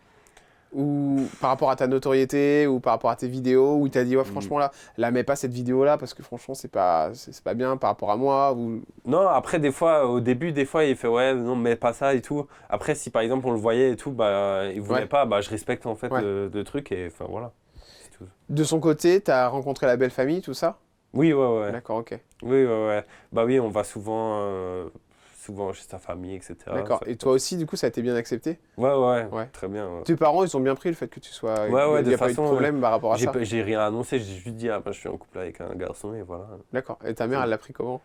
Ou par rapport à ta notoriété, ou par rapport à tes vidéos, où il t'a dit, ouais, franchement, là, la mets pas cette vidéo-là, parce que franchement, c'est pas bien par rapport à moi, ou...
Non, après, des fois, au début, des fois, il fait ouais, non, mets pas ça et tout. Après, si par exemple on le voyait et tout, bah, il voulait
Ouais.
pas, bah, je respecte en fait
Ouais.
le truc et enfin voilà. C'est tout.
De son côté, t'as rencontré la belle famille, tout ça?
Oui, ouais.
D'accord, ok.
Oui, ouais. Bah oui, on va souvent chez sa famille, etc.
D'accord.
Ça-
Et toi aussi, du coup, ça a été bien accepté?
Ouais,
Ouais.
très bien. Ouais.
Tes parents, ils ont bien pris le fait que tu sois...
Ouais,
il
de
n'y a pas eu de
façon,
problème par rapport à ça?
J'ai rien annoncé, j'ai juste dit, ah, bah, je suis en couple avec un garçon et voilà.
D'accord. Et ta mère, elle l'a pris comment?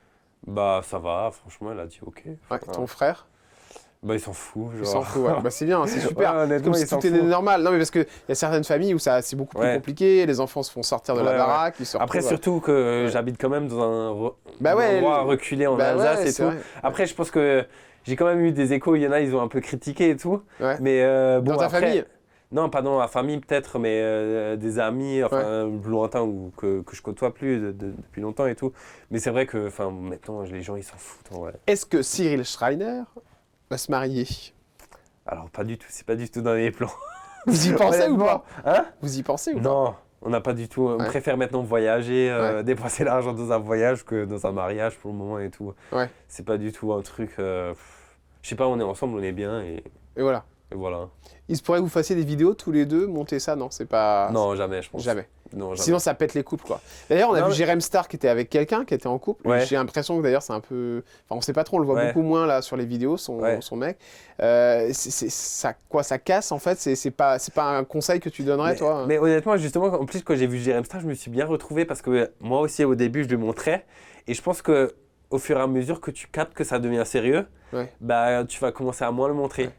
Bah ça va, franchement, elle a dit ok.
Ouais.
Enfin,
Ton frère?
bah il s'en fout,
Il
genre.
s'en fout, ouais. Bah, c'est bien, c'est super.
Ouais, honnêtement,
Comme si
il s'en
tout est
fout.
normal. Non, mais parce qu'il y a certaines familles où c'est beaucoup plus
Ouais.
compliqué, les enfants se font sortir de la
Ouais,
baraque, ils se
Après,
retrouvent...
surtout que j'habite quand même dans
Bah ouais,
endroit reculé en
bah
Alsace
ouais,
et
c'est
tout.
vrai.
Après, je pense que j'ai quand même eu des échos, il y en a, ils ont un peu critiqué et tout.
Ouais.
Mais bon,
Dans ta
après,
famille?
Non, pas dans la famille peut-être, mais des amis, enfin lointains ou que je côtoie plus depuis longtemps et tout. Mais c'est vrai que enfin, maintenant, les gens, ils s'en foutent en vrai.
Est-ce que Cyril Schreiner va se marier?
Alors, pas du tout, c'est pas du tout dans les plans.
Vous y pensez ou
Honnêtement.
pas?
Hein?
Vous y pensez ou pas?
Non, On n'a pas du tout. On
Ouais.
préfère maintenant voyager,
Ouais.
dépenser l'argent dans un voyage que dans un mariage pour le moment et tout.
Ouais.
C'est pas du tout un truc. Je sais pas, on est ensemble, on est bien
Et voilà.
et voilà.
Il se pourrait que vous fassiez des vidéos tous les deux, monter ça, non, c'est pas...
Non, jamais, je pense.
Jamais.
Non, jamais.
Sinon, ça pète les couples, quoi. D'ailleurs, on a
Non,
vu
mais-
Jérém Star qui était avec quelqu'un, qui était en couple.
Ouais.
J'ai l'impression que d'ailleurs, c'est un peu... Enfin, on sait pas trop, on le voit
Ouais.
beaucoup moins là sur les vidéos, son
Ouais.
mec. Ça casse, en fait. C'est pas un conseil que tu donnerais, toi?
Mais honnêtement, justement, en plus, quand j'ai vu Jérém Star, je me suis bien retrouvé parce que moi aussi, au début, je lui montrais. Et je pense que au fur et à mesure que tu captes que ça devient sérieux,
Ouais.
bah, tu vas commencer à moins le montrer.
Ouais.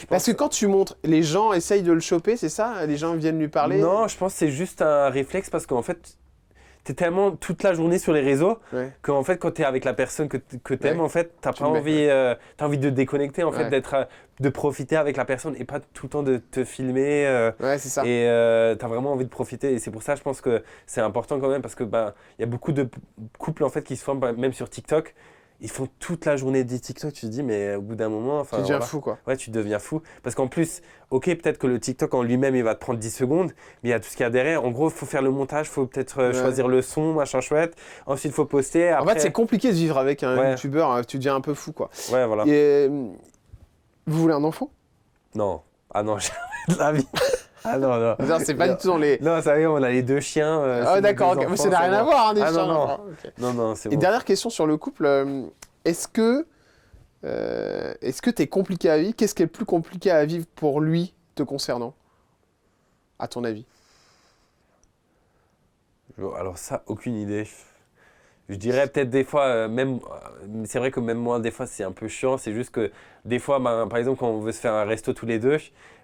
Je
Parce que
pense-
quand tu montres, les gens essayent de le choper, c'est ça? Les gens viennent lui parler?
Non, je pense que c'est juste un réflexe parce qu'en fait, tu es tellement toute la journée sur les réseaux
Ouais.
qu'en fait, quand tu es avec la personne que tu aimes,
Ouais.
en fait, tu
Tu
pas
le mets,
envie, t'as envie de déconnecter, en fait,
Ouais.
de profiter avec la personne et pas tout le temps de te filmer.
Ouais, c'est ça.
Et tu as vraiment envie de profiter. Et c'est pour ça, je pense que c'est important quand même parce que il y a beaucoup de couples en fait qui se forment, même sur TikTok. Ils font toute la journée des TikTok. Tu te dis, mais au bout d'un moment,
Tu deviens
voilà.
fou, quoi.
Ouais, tu deviens fou. Parce qu'en plus, ok, peut-être que le TikTok en lui-même, il va te prendre 10 secondes, mais il y a tout ce qu'il y a derrière. En gros, il faut faire le montage, il faut peut-être
Ouais.
choisir le son, machin chouette. Ensuite, il faut poster.
En
Après...
fait, c'est compliqué de vivre avec un
Ouais.
youtubeur, hein, tu deviens un peu fou, quoi.
Ouais, voilà.
Et, vous voulez un enfant?
Non. Ah non, jamais de la vie. Ah non, non.
Non, c'est pas du tout dans les...
Non, ça y est, on a les 2 chiens.
Ah,
c'est
d'accord,
nos
ok.
deux
Mais ça
enfants,
n'a
c'est
rien à
bon.
voir, hein, des
Ah,
chiens,
non, non.
enfin, ok.
Non, non, c'est
Et
bon.
dernière question sur le couple, est-ce que t'es compliqué à vivre? Qu'est-ce qui est le plus compliqué à vivre pour lui te concernant, à ton avis?
Alors ça, aucune idée. Je dirais peut-être des fois, c'est vrai que même moi, des fois, c'est un peu chiant. C'est juste que des fois, par exemple, quand on veut se faire un resto tous les deux,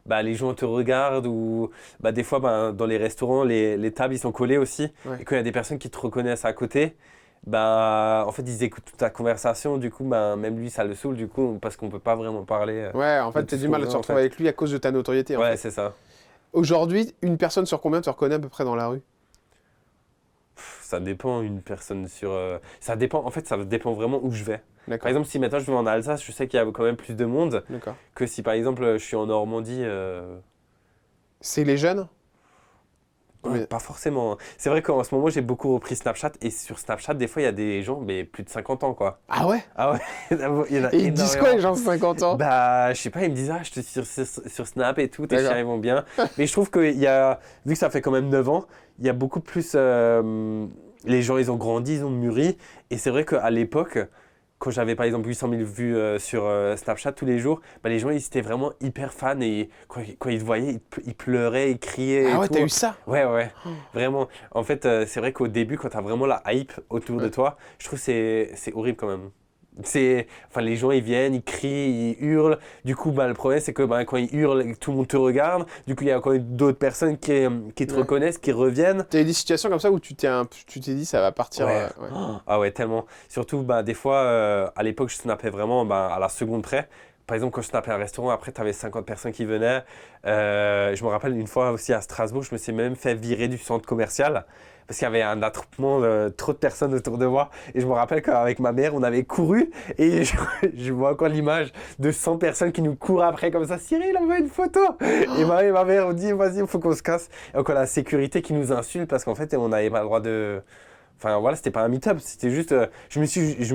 les gens te regardent ou des fois, dans les restaurants, les tables, ils sont collées aussi.
Ouais.
Et quand il y a des personnes qui te reconnaissent à côté, en fait, ils écoutent toute ta conversation. Du coup, même lui, ça le saoule, du coup, parce qu'on peut pas vraiment parler.
Ouais, en fait,
de
t'as
tout
du
ce
mal à
qu'on
te
veut, en
retrouver
fait.
avec lui à cause de ta notoriété, en
Ouais,
fait.
c'est ça.
Aujourd'hui, une personne sur combien te reconnaît à peu près dans la rue?
Ça dépend, une personne sur... Ça dépend, en fait, ça dépend vraiment où je vais. Par
D'accord,
exemple, si maintenant je vais en Alsace, je sais qu'il y a quand même plus de monde
d'accord.
que si par exemple je suis en Normandie.
C'est les jeunes?
Ouais,
Mais-
pas forcément. C'est vrai qu'en ce moment j'ai beaucoup repris Snapchat et sur Snapchat, des fois il y a des gens, mais plus de 50 ans quoi.
Ah ouais?
Ah ouais, il y en a
Et ils te disent quoi, les gens de 50 ans?
Bah, je sais pas, ils me disent, je te suis sur Snap et tout, tes
D'accord.
chiens ils vont bien. Mais je trouve qu'il y a, vu que ça fait quand même 9 ans, il y a beaucoup plus. Les gens ils ont grandi, ils ont mûri. Et c'est vrai qu'à l'époque, quand j'avais par exemple 800 000 vues sur Snapchat tous les jours, les gens ils étaient vraiment hyper fans et quand ils te voyaient, ils pleuraient, ils criaient.
Ah
et
ouais,
tout.
t'as eu ça?
Ouais, ouais, vraiment. En fait, c'est vrai qu'au début, quand tu as vraiment la hype autour de
Ouais.
toi, je trouve que c'est horrible quand même. Enfin, les gens, ils viennent, ils crient, ils hurlent. Du coup, le problème, c'est que quand ils hurlent, tout le monde te regarde. Du coup, il y a encore d'autres personnes qui te
Ouais.
reconnaissent, qui reviennent.
T'as eu des situations comme ça où tu t'es dit ça va partir?
Ouais.
Ouais.
Ah ouais, tellement. Surtout, des fois, à l'époque, je snappais vraiment à la seconde près. Par exemple, quand je snappais un restaurant, après, tu avais 50 personnes qui venaient. Je me rappelle une fois aussi à Strasbourg, je me suis même fait virer du centre commercial parce qu'il y avait un attroupement de trop de personnes autour de moi. Et je me rappelle qu'avec ma mère, on avait couru et je vois encore l'image de 100 personnes qui nous courent après comme ça. Cyril, on veut une photo. Et ma mère, on dit, vas-y, il faut qu'on se casse. Et encore la sécurité qui nous insulte parce qu'en fait, on n'avait pas le droit de... Enfin voilà, c'était pas un meet-up, c'était juste. Je me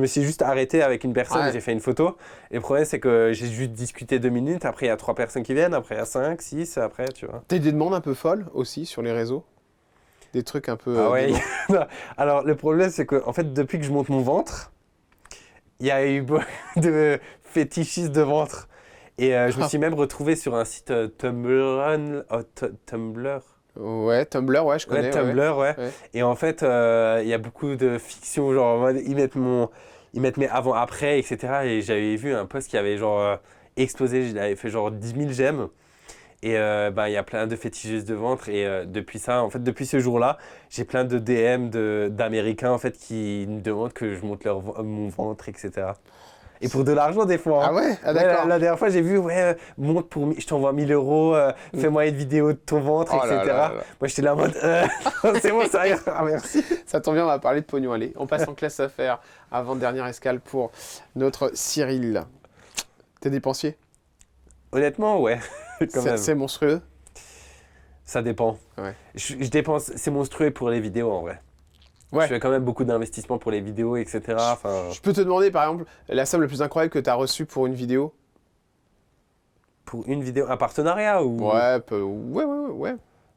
suis juste arrêté avec une personne,
Ouais.
j'ai fait une photo. Et le problème, c'est que j'ai juste discuté 2 minutes. Après, il y a 3 personnes qui viennent. Après, il y a 5, 6. Après, tu vois.
T'as eu des demandes un peu folles aussi sur les réseaux? Des trucs un peu...
Ah ouais.
déments.
Non. Alors, le problème, c'est que en fait, depuis que je monte mon ventre, il y a eu beaucoup de fétichistes de ventre. Et je me suis même retrouvé sur un site Tumblr. Tumblr.
Ouais, Tumblr, ouais, je connais.
Ouais, Tumblr, ouais.
Ouais.
Et en fait, il y a beaucoup de fiction, genre en mode, ils mettent mes avant-après, etc. Et j'avais vu un post qui avait genre explosé, j'avais fait genre 10 000 j'aime. Et il y a plein de féticheuses de ventre. Et depuis ça, en fait, depuis ce jour-là, j'ai plein de DM d'Américains en fait, qui me demandent que je monte mon ventre, etc. Et pour de l'argent, des fois.
Ah
Hein.
ouais? Ah
Ouais,
d'accord.
la dernière fois, j'ai vu, monte pour, je t'envoie 1 000 €, fais-moi une vidéo de ton ventre,
Oh là
etc.
là là.
Moi, j'étais là en mode, c'est bon, ça ira, ah, merci.
Ça tombe bien, on va parler de pognon. Allez, on passe en classe affaires avant dernière escale pour notre Cyril. T'es dépensier?
Honnêtement, ouais, quand même.
C'est monstrueux.
Ça dépend.
Ouais.
Je dépense, c'est monstrueux pour les vidéos en vrai.
Ouais.
Je fais quand même beaucoup d'investissements pour les vidéos, etc. Enfin,
Je peux te demander, par exemple, la somme la plus incroyable que tu as reçue pour une vidéo?
pour une vidéo, un partenariat ou
Ouais, ouais.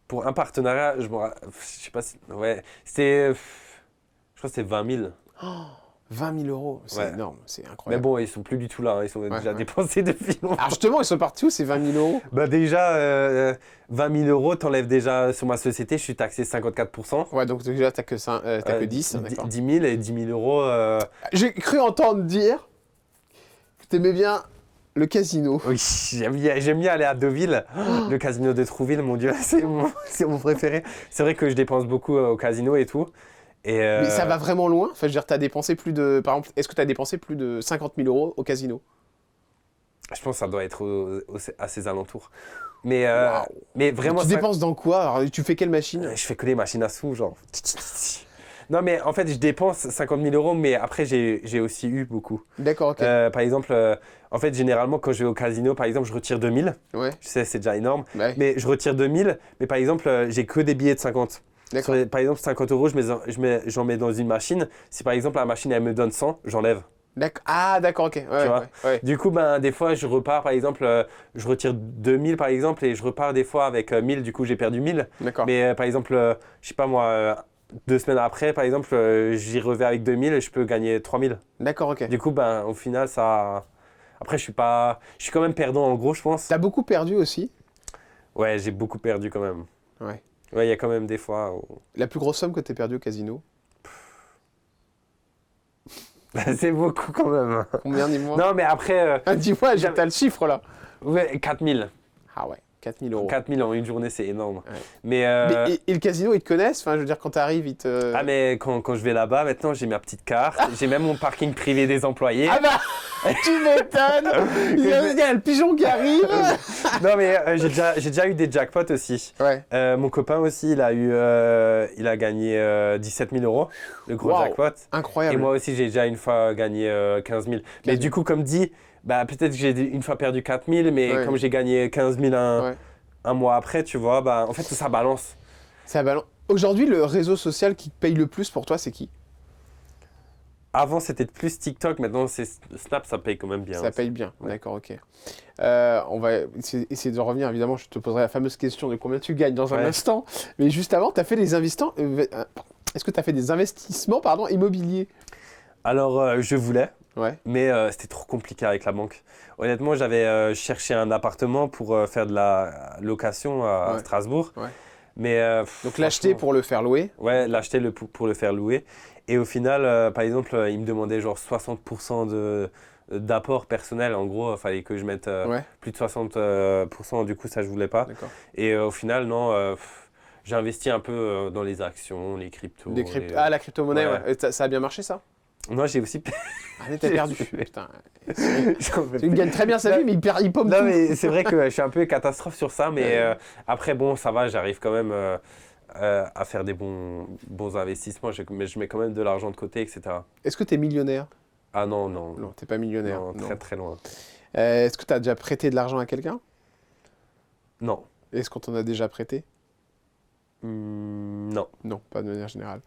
pour un partenariat, je sais pas si, ouais, je crois que c'est 20 000.
20 000 euros, c'est
Ouais.
énorme, c'est
Mais
incroyable.
bon, ils sont plus du tout là, hein, ils sont déjà
ouais.
dépensés depuis longtemps.
Alors justement, ils sont partis où ces 20 000 euros?
Bah déjà, 20 000 euros, t'enlèves déjà sur ma société, je suis taxé 54%.
Ouais, donc déjà, t'as que 10, d'accord.
10 000 et 10 000 euros.
J'ai cru entendre dire que t'aimais bien le casino.
Oui, j'aime bien aller à Deauville, le casino de Trouville, mon Dieu, c'est mon préféré. C'est vrai que je dépense beaucoup au casino et tout. Et
Mais ça va vraiment loin? Enfin, je veux dire, t'as dépensé plus de... Par exemple, est-ce que t'as dépensé plus de 50 000 euros au casino?
je pense que ça doit être à ces alentours. Mais,
Waouh.
mais vraiment,
Tu dépenses dans quoi? Alors, tu fais quelle machine?
je fais que les machines à sous, genre. Non, mais en fait, je dépense 50 000 euros, mais après, j'ai aussi eu beaucoup.
D'accord, ok.
Par exemple, en fait, généralement, quand je vais au casino, par exemple, je retire 2 000.
Ouais,
Je sais, c'est déjà énorme.
ouais.
Mais je retire 2 000, mais par exemple, j'ai que des billets de 50.
D'accord.
Par exemple, 50 euros, j'en mets dans une machine. Si par exemple, la machine, elle me donne 100, j'enlève.
Ah, d'accord, ok. Ouais,
vois.
ouais.
Du coup, ben, des fois, je repars, par exemple, je retire 2000 par exemple, et je repars des fois avec 1000, du coup, j'ai perdu 1000.
D'accord.
Mais par exemple, je sais pas moi, 2 semaines après, par exemple, j'y reviens avec 2000 et je peux gagner 3000.
D'accord, ok.
Du coup, ben, au final, ça. Après, je suis quand même perdant en gros, je pense.
T'as beaucoup perdu aussi?
Ouais, j'ai beaucoup perdu quand même.
Ouais.
Ouais, il y a quand même des fois où.
La plus grosse somme que t'aies perdue au casino?
C'est beaucoup quand même.
Combien, dis-moi?
Non, mais après,
Ah, dis-moi, t'as le chiffre là.
ouais, 4000.
Ah ouais, 4 000 euros.
4000 en une journée, c'est énorme.
Ouais.
Mais,
Et le casino, ils te connaissent? Enfin, je veux dire, quand t'arrives, ils te...
ah, mais quand je vais là-bas, maintenant, j'ai ma petite carte. J'ai même mon parking privé des employés.
Ah bah, tu m'étonnes. Il y a le pigeon qui arrive.
Non, mais j'ai déjà eu des jackpots aussi.
Ouais.
Mon copain aussi, il a gagné 17 000 euros, le gros
Waouh.
jackpot.
Incroyable.
Et moi aussi, j'ai déjà une fois gagné 15 000. Mais
15 000.
du coup, comme dit, bah, peut-être que j'ai une fois perdu 4 000, mais
Ouais.
comme j'ai gagné 15 000
Ouais.
un mois après, tu vois, bah, en fait, ça balance.
Ça balance. Aujourd'hui, le réseau social qui te paye le plus pour toi, c'est qui?
Avant, c'était plus TikTok, maintenant, c'est Snap, ça paye quand même bien.
Ça paye bien.
Ouais.
D'accord, ok. On va essayer de revenir. Évidemment, je te poserai la fameuse question de combien tu gagnes dans un
Ouais.
instant. Mais juste avant, tu as fait des investissements. Est-ce que tu as fait des investissements immobiliers?
Alors, je voulais,
Ouais.
mais c'était trop compliqué avec la banque. Honnêtement, j'avais cherché un appartement pour faire de la location à
Ouais.
Strasbourg.
Ouais.
Mais,
Donc l'acheter
franchement,
pour le faire louer.
Ouais, l'acheter pour le faire louer. Et au final, par exemple, il me demandait genre 60% d'apport personnel. En gros, il fallait que je mette
Ouais.
plus de 60%. Du coup, ça, je voulais pas.
D'accord.
Et au final, non, j'ai investi un peu dans les actions, les cryptos.
Ah, la crypto-monnaie,
Ouais.
ouais. Et ça a bien marché, ça?
Moi, j'ai aussi.
Ah, mais t'as perdu.
J'ai-
Putain.
J'en peux
Il
plus.
gagne très bien sa vie, mais il paume
Non,
tout.
mais c'est vrai que je suis un peu catastrophe sur ça. Mais
Ouais.
après, bon, ça va, j'arrive quand même à faire des bons investissements. Mais je mets quand même de l'argent de côté, etc.
Est-ce que t'es millionnaire?
Ah non, non.
Non, t'es pas millionnaire.
Non,
Non.
très très loin.
Est-ce que t'as déjà prêté de l'argent à quelqu'un?
Non.
Est-ce qu'on t'en a déjà prêté?
Non.
Non, pas de manière générale.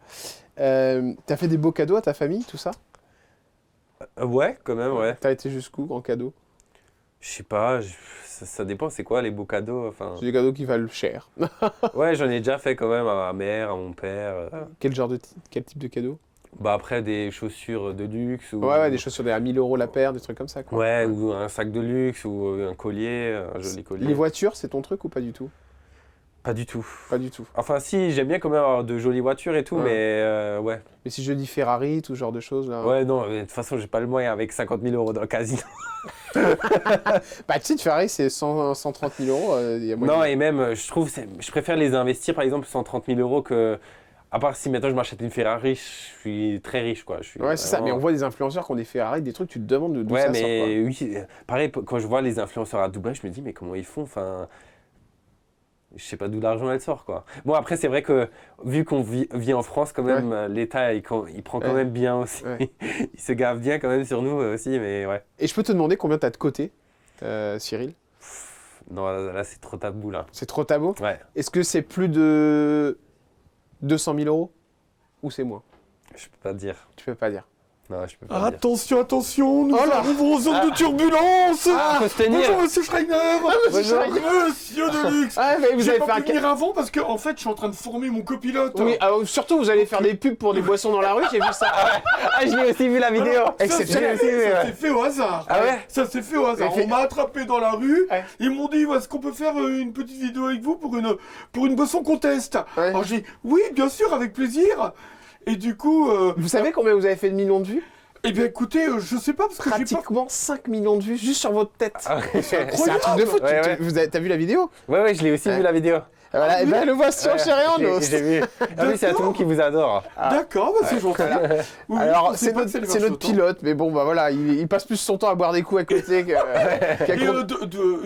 T'as fait des beaux cadeaux à ta famille, tout ça?
Ouais, quand même, ouais.
T'as été jusqu'où en cadeau?
Je sais pas, ça dépend, c'est quoi les beaux cadeaux. Enfin,
C'est des cadeaux qui valent cher.
ouais, j'en ai déjà fait quand même à ma mère, à mon père.
Quel type de cadeau?
Bah après, des chaussures de luxe. Ou,
Ouais, des chaussures à 1000 euros la paire, des trucs comme ça, quoi.
Ouais, ou un sac de luxe, ou un collier, un joli collier.
Les voitures, c'est ton truc ou pas du tout?
Pas du tout.
Pas du tout.
Enfin, si, j'aime bien quand même avoir de jolies voitures et tout,
Ouais.
mais ouais.
Mais si je dis Ferrari, tout ce genre de choses, là...
Ouais, non, mais de toute façon, j'ai pas le moyen avec 50 000 euros dans le casino.
Bah, tu sais, Ferrari, c'est 130 000 euros. Il y a moyen.
Non, et même, je trouve, je préfère les investir, par exemple, 130 000 euros que. À part si maintenant je m'achète une Ferrari, je suis très riche, quoi. Je suis
Ouais, c'est ça. Mais on voit des influenceurs qui ont des Ferrari, des trucs, tu te demandes d'où
Ouais,
ça sort, quoi.
mais oui, pareil, quand je vois les influenceurs à Dubaï, je me dis, mais comment ils font? Enfin, je sais pas d'où l'argent elle sort, quoi. Bon, après, c'est vrai que vu qu'on vit en France, quand même, l'État, il prend quand
Ouais.
même bien aussi.
Ouais.
Il se gave bien quand même sur nous aussi, mais ouais.
Et je peux te demander combien t'as de côté, Cyril?
Non, là, c'est trop tabou, là.
C'est trop tabou.
Ouais,
Est-ce que c'est plus de 200 000 euros ou c'est moins?
je peux pas dire.
Tu peux pas dire.
Non, je peux pas dire.
Attention, attention, nous
Oh là.
arrivons aux zones de turbulence.
Faut se tenir.
Bonjour Monsieur Schreiner.
Monsieur Schreiner.
Monsieur Deluxe.
Ah, mais vous
J'ai
avez
pas
fait un
pu venir avant parce que en fait, je suis en train de former mon copilote.
Oui, surtout vous allez faire des pubs pour des boissons dans la rue, j'ai vu ça.
Ah, je l'ai aussi vu la vidéo.
Exceptionnel.
Ça s'est fait au hasard.
Ah ouais?
Ça s'est fait au hasard.
Mais fait-
On m'a attrapé dans la rue.
Ouais.
Ils m'ont dit, est-ce qu'on peut faire une petite vidéo avec vous pour une boisson contest?
Ouais.
Alors j'ai dit, oui, bien sûr, avec plaisir. Et du coup,
Vous savez combien vous avez fait de millions de vues?
eh bien écoutez, je sais pas parce que j'ai pas...
Pratiquement 5 millions de vues juste sur votre tête.
Ah,
C'est un truc de fou.
Ouais, ouais.
T'as vu la vidéo?
Ouais, je l'ai aussi
Ouais.
vu la vidéo.
Voilà, et ben le voici en chair et en os.
J'ai vu. Ah oui, c'est à tout le monde qui vous adore.
D'accord, bah, c'est gentil. Oui,
Alors,
je pensais
c'est
pas que ça allait
notre
marcher autant.
pilote, mais bon, bah voilà, il passe plus son temps à boire des coups à côté qu'à
Et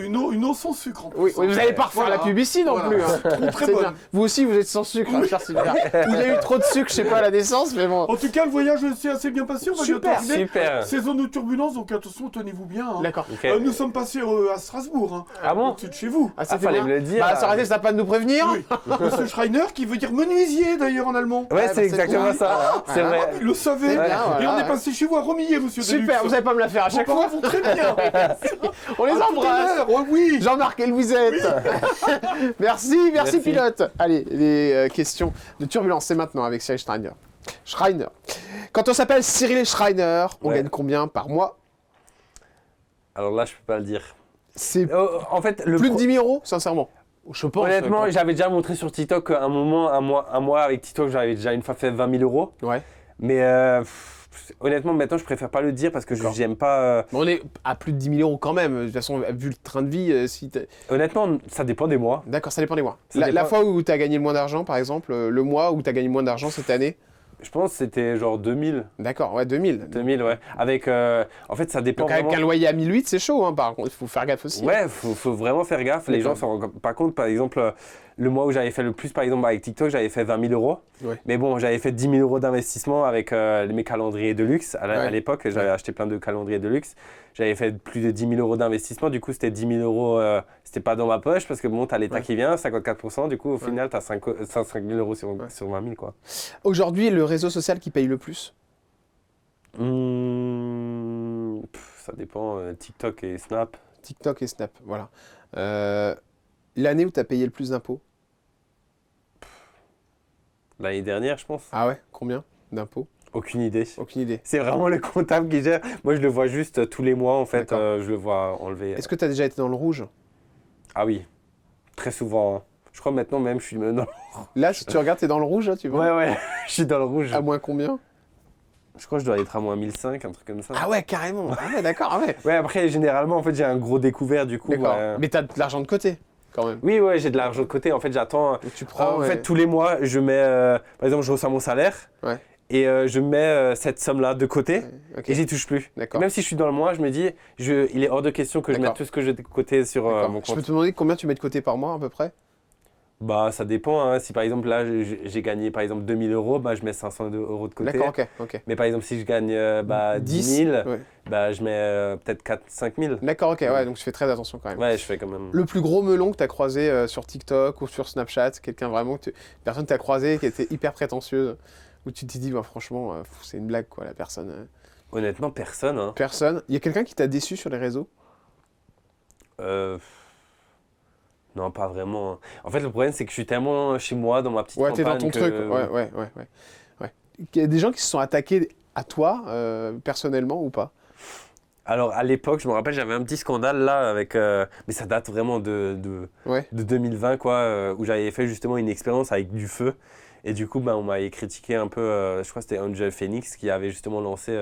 une eau sans sucre en plus.
Oui, vous n'allez pas refaire
Voilà.
la pub ici non
Voilà.
plus. Hein.
Très
C'est
bonne.
bien. Vous aussi, vous êtes sans sucre, hein, cher Sylvain. Il y a eu trop de sucre, je sais pas, à la naissance, mais bon.
En tout cas, le voyage s'est assez bien passé. On va
Super,
bientôt arriver.
Super.
Saison de turbulence, donc attention, tenez-vous bien. Hein.
D'accord.
Ok.
Nous sommes passés à Strasbourg, hein,
Ah bon?
au-dessus de chez vous.
Ah, c'était
fallait
bien.
me le dire.
Bah, ça aurait été sympa de nous prévenir.
Oui. Monsieur Schreiner, qui veut dire menuisier d'ailleurs en allemand.
Ouais,
bah,
c'est
c'est
exactement
cool.
ça. C'est
Voilà.
vrai.
Il le savait.
C'est bien,
Et
voilà,
on est
ouais.
passé chez vous à Romillet, monsieur
Super,
Deluxe.
vous savez pas me la faire à
Vos
chaque
parents
fois.
vont très bien.
On les
À tout à
embrasse.
l'heure. Oh, oui.
Jean-Marc et Louisette. Merci, merci pilote. Allez, les questions de turbulence, c'est maintenant avec Cyril Schreiner. Schreiner. Quand on s'appelle Cyril Schreiner, on
Ouais.
gagne combien par mois?
Alors là, je peux pas le dire.
C'est
En fait, le
plus de 10 000 euros, sincèrement. Je pense.
honnêtement,
quoi.
j'avais déjà montré sur TikTok qu'à un moment, un mois avec TikTok, j'avais déjà une fois fait 20 000 euros.
Ouais.
Mais honnêtement, maintenant, je préfère pas le dire parce que
D'accord.
j'aime pas.
Mais on est à plus de 10 000 euros quand même. De toute façon, vu le train de vie, si t'as-
Honnêtement, ça dépend des mois.
D'accord, ça dépend des mois.
Ça
La
dépend.
fois où tu as gagné le moins d'argent, par exemple, le mois où tu as gagné le moins d'argent cette année.
Je pense que c'était genre 2000.
D'accord, ouais, 2000.
2000, ouais. Avec. En fait, ça dépend
Donc avec
vraiment.
un loyer à 1008, c'est chaud, hein, par contre, il faut faire gaffe aussi.
Ouais, faut vraiment faire gaffe. Les gens
D'accord.
s'en rendent pas compte. Par exemple, le mois où j'avais fait le plus, par exemple, avec TikTok, j'avais fait 20 000 euros.
Ouais.
Mais bon, j'avais fait 10 000 euros d'investissement avec mes calendriers de luxe. À
Ouais.
l'époque, j'avais acheté plein de calendriers de luxe. J'avais fait plus de 10 000 euros d'investissement. Du coup, c'était 10 000 euros. C'était pas dans ma poche parce que bon, t'as l'État
Ouais.
qui vient, 54%. Du coup, au
Ouais.
final, t'as 5 000 euros sur 20 000, quoi.
Aujourd'hui, le réseau social qui paye le plus?
Ça dépend. TikTok et Snap.
TikTok et Snap, voilà. L'année où tu as payé le plus d'impôts?
L'année dernière, je pense.
Ah ouais, combien d'impôts?
Aucune idée.
Aucune idée.
C'est vraiment le comptable qui gère. Moi, je le vois juste tous les mois, en fait.
D'accord.
Je le vois enlever.
Est-ce que tu as déjà été dans le rouge?
Ah oui, très souvent. Hein. Je crois maintenant même, je suis dans...
Là, si tu regardes, tu es dans le rouge, là, tu vois?
Ouais, je suis dans le rouge.
À moins combien?
Je crois que je dois être à moins 1005, un truc comme ça.
Ah ouais, carrément. Ah ouais, d'accord, ah ouais.
Ouais, après, généralement, en fait, j'ai un gros découvert, du coup.
D'accord. Mais tu as de l'argent de côté, quand même.
Oui, ouais, j'ai de l'argent de côté. En fait, j'attends...
Donc tu prends...
en fait, tous les mois, je mets... par exemple, je reçois mon salaire.
Ouais.
Et je mets cette somme-là de côté.
Ok.
Et j'y touche plus.
D'accord.
Même si je suis dans le mois, je me dis, il est hors de question que je
D'accord.
mette tout ce que j'ai de côté sur
D'accord.
mon
Je peux
compte.
te demander combien tu mets de côté par mois, à peu près?
Bah, ça dépend. Hein. Si par exemple, là, j'ai gagné par exemple 2000 euros, bah, je mets 500 euros de côté.
D'accord, ok.
Mais par exemple, si je gagne 10 000,
Ouais.
bah, je mets peut-être 4-5 000.
D'accord, ok, ouais, donc tu fais très attention quand même.
Ouais, je fais quand même.
Le plus gros melon que tu as croisé sur TikTok ou sur Snapchat, quelqu'un vraiment que personne t'a croisé qui était hyper prétentieuse, où tu t'es dit, bah, franchement, c'est une blague, quoi, la personne.
Honnêtement, personne. Hein.
Personne. Il y a quelqu'un qui t'a déçu sur les réseaux?
Non, pas vraiment. Hein. En fait, le problème, c'est que je suis tellement chez moi, dans ma petite
Ouais, t'es dans
campagne
ton
que-
truc. Ouais. Il y a des gens qui se sont attaqués à toi, personnellement ou pas?
Alors, à l'époque, je me rappelle, j'avais un petit scandale là avec. Mais ça date vraiment de
Ouais.
2020, quoi, où j'avais fait justement une expérience avec du feu. Et du coup, bah, on m'avait critiqué un peu. Je crois que c'était Angel Phoenix qui avait justement lancé.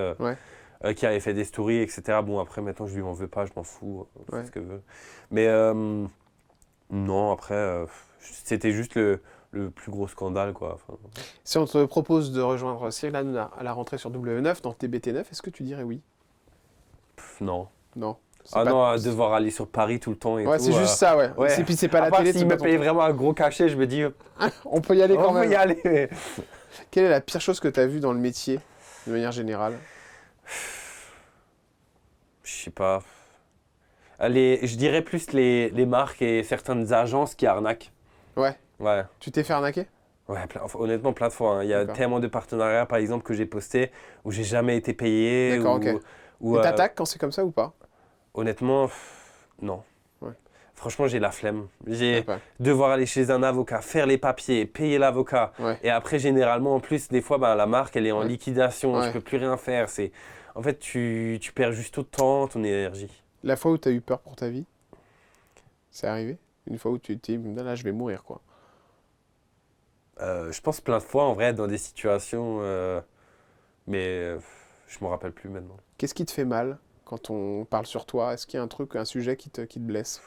Qui avait fait des stories, etc. Bon, après, maintenant, je lui en veux pas, je m'en fous.
Ouais.
C'est ce que veut. Mais non, après, c'était juste le plus gros scandale, quoi. Enfin,
Si on te propose de rejoindre Cyril Hanouna à la rentrée sur W9 dans TBT9, est-ce que tu dirais oui?
non.
Non.
Ah
pas-
non, à devoir aller sur Paris tout le temps et
Ouais,
tout.
c'est juste ça, ouais.
ouais.
Puis c'est pas
À
la
part
télé,
s'il
c'est
me
pas ton
paye
truc.
vraiment un gros cachet, je me dis,
On peut y aller quand
on peut
même.
y aller.
Quelle est la pire chose que tu as vue dans le métier, de manière générale?
Je sais pas. Je dirais plus les marques et certaines agences qui arnaquent.
Ouais.
Ouais.
Tu t'es fait arnaquer?
Ouais, honnêtement, plein de fois, hein. Il y a
D'accord.
tellement de partenariats, par exemple, que j'ai postés où j'ai jamais été payé.
D'accord, ok.
Ou,
Et t'attaques quand c'est comme ça ou pas?
honnêtement, non.
Ouais.
Franchement, j'ai la flemme. J'ai
Ouais.
devoir aller chez un avocat, faire les papiers, payer l'avocat.
Ouais.
Et après, généralement, en plus, des fois, la marque, elle est en
Ouais.
liquidation.
Ouais.
Je peux plus rien faire. En fait, tu perds juste tout ton temps, ton énergie.
La fois où t'as eu peur pour ta vie, c'est arrivé? Une fois où tu t'es dit, là, je vais mourir, quoi.
Je pense plein de fois, en vrai, dans des situations, mais je m'en rappelle plus maintenant.
Qu'est-ce qui te fait mal quand on parle sur toi? Est-ce qu'il y a un sujet qui te blesse?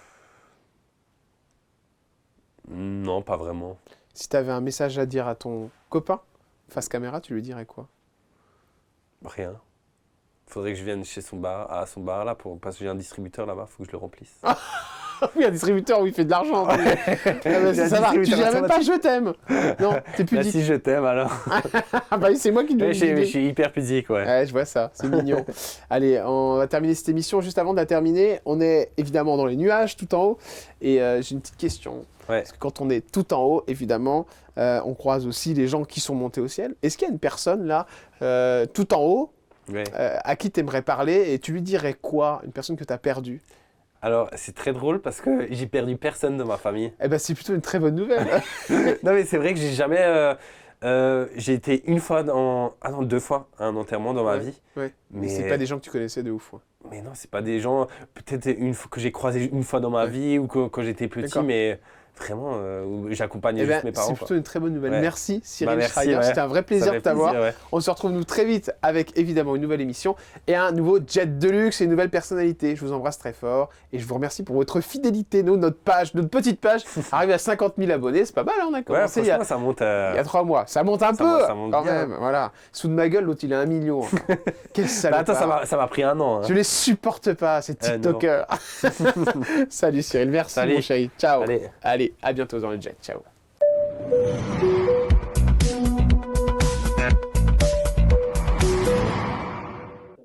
Non, pas vraiment.
Si tu avais un message à dire à ton copain, face caméra, tu lui dirais quoi?
Rien. Faudrait que je vienne chez son bar, à son bar là, parce que j'ai un distributeur là-bas, faut que je le remplisse.
Oui, un distributeur où il fait de l'argent. Ah bah,
J'ai un
ça va, tu
distributeur
dirais même pas
automatique.
je t'aime. Non, t'es
Là,
pudique.
si je t'aime alors.
Ah bah c'est moi qui te
Ouais,
donne
je suis hyper pudique, ouais.
Ouais, je vois ça, c'est mignon. Allez, on va terminer cette émission. Juste avant de la terminer, on est évidemment dans les nuages, tout en haut. Et j'ai une petite question.
Ouais.
Parce que quand on est tout en haut, évidemment, on croise aussi les gens qui sont montés au ciel. Est-ce qu'il y a une personne là, tout en haut,
Ouais.
à qui tu aimerais parler et tu lui dirais quoi? Une personne que tu as perdue?
Alors, c'est très drôle parce que j'ai perdu personne de ma famille.
Eh ben, c'est plutôt une très bonne nouvelle.
Non, mais c'est vrai que j'ai jamais. J'ai été une fois non, 2 fois à un enterrement dans ma
Ouais.
vie.
Ouais. Mais
Mais
c'est pas des gens que tu connaissais de ouf. Ouais.
Mais non, c'est pas des gens. Peut-être une fois que j'ai croisé une fois dans ma
Ouais.
vie ou quand j'étais petit,
D'accord.
mais vraiment, où j'accompagnais
Eh
juste
ben,
mes parents.
c'est
quoi.
plutôt une très bonne nouvelle.
Ouais.
Merci Cyril
Merci,
Schreiber,
ouais.
c'était un vrai
Ça
plaisir
fait
de t'avoir.
plaisir, ouais.
On se retrouve nous très vite avec évidemment une nouvelle émission et un nouveau Jet de luxe et une nouvelle personnalité. Je vous embrasse très fort et je vous remercie pour votre fidélité. Notre petite page arrive à 50 000 abonnés, c'est pas mal, hein, on a
Ouais,
commencé
franchement, ça monte.
il y a 3 mois. Ça monte un
Ça
peu
monte- ça monte
quand
bien.
même, voilà. Sous de ma gueule, l'autre il a 1 million. Quel
Bah,
salopard.
attends, ça m'a pris un an. Hein.
Je les supporte pas, ces
non.
TikTokers. Salut Cyril, merci
Salut.
mon chéri. Ciao.
Allez.
Allez, à bientôt dans le Jet. Ciao.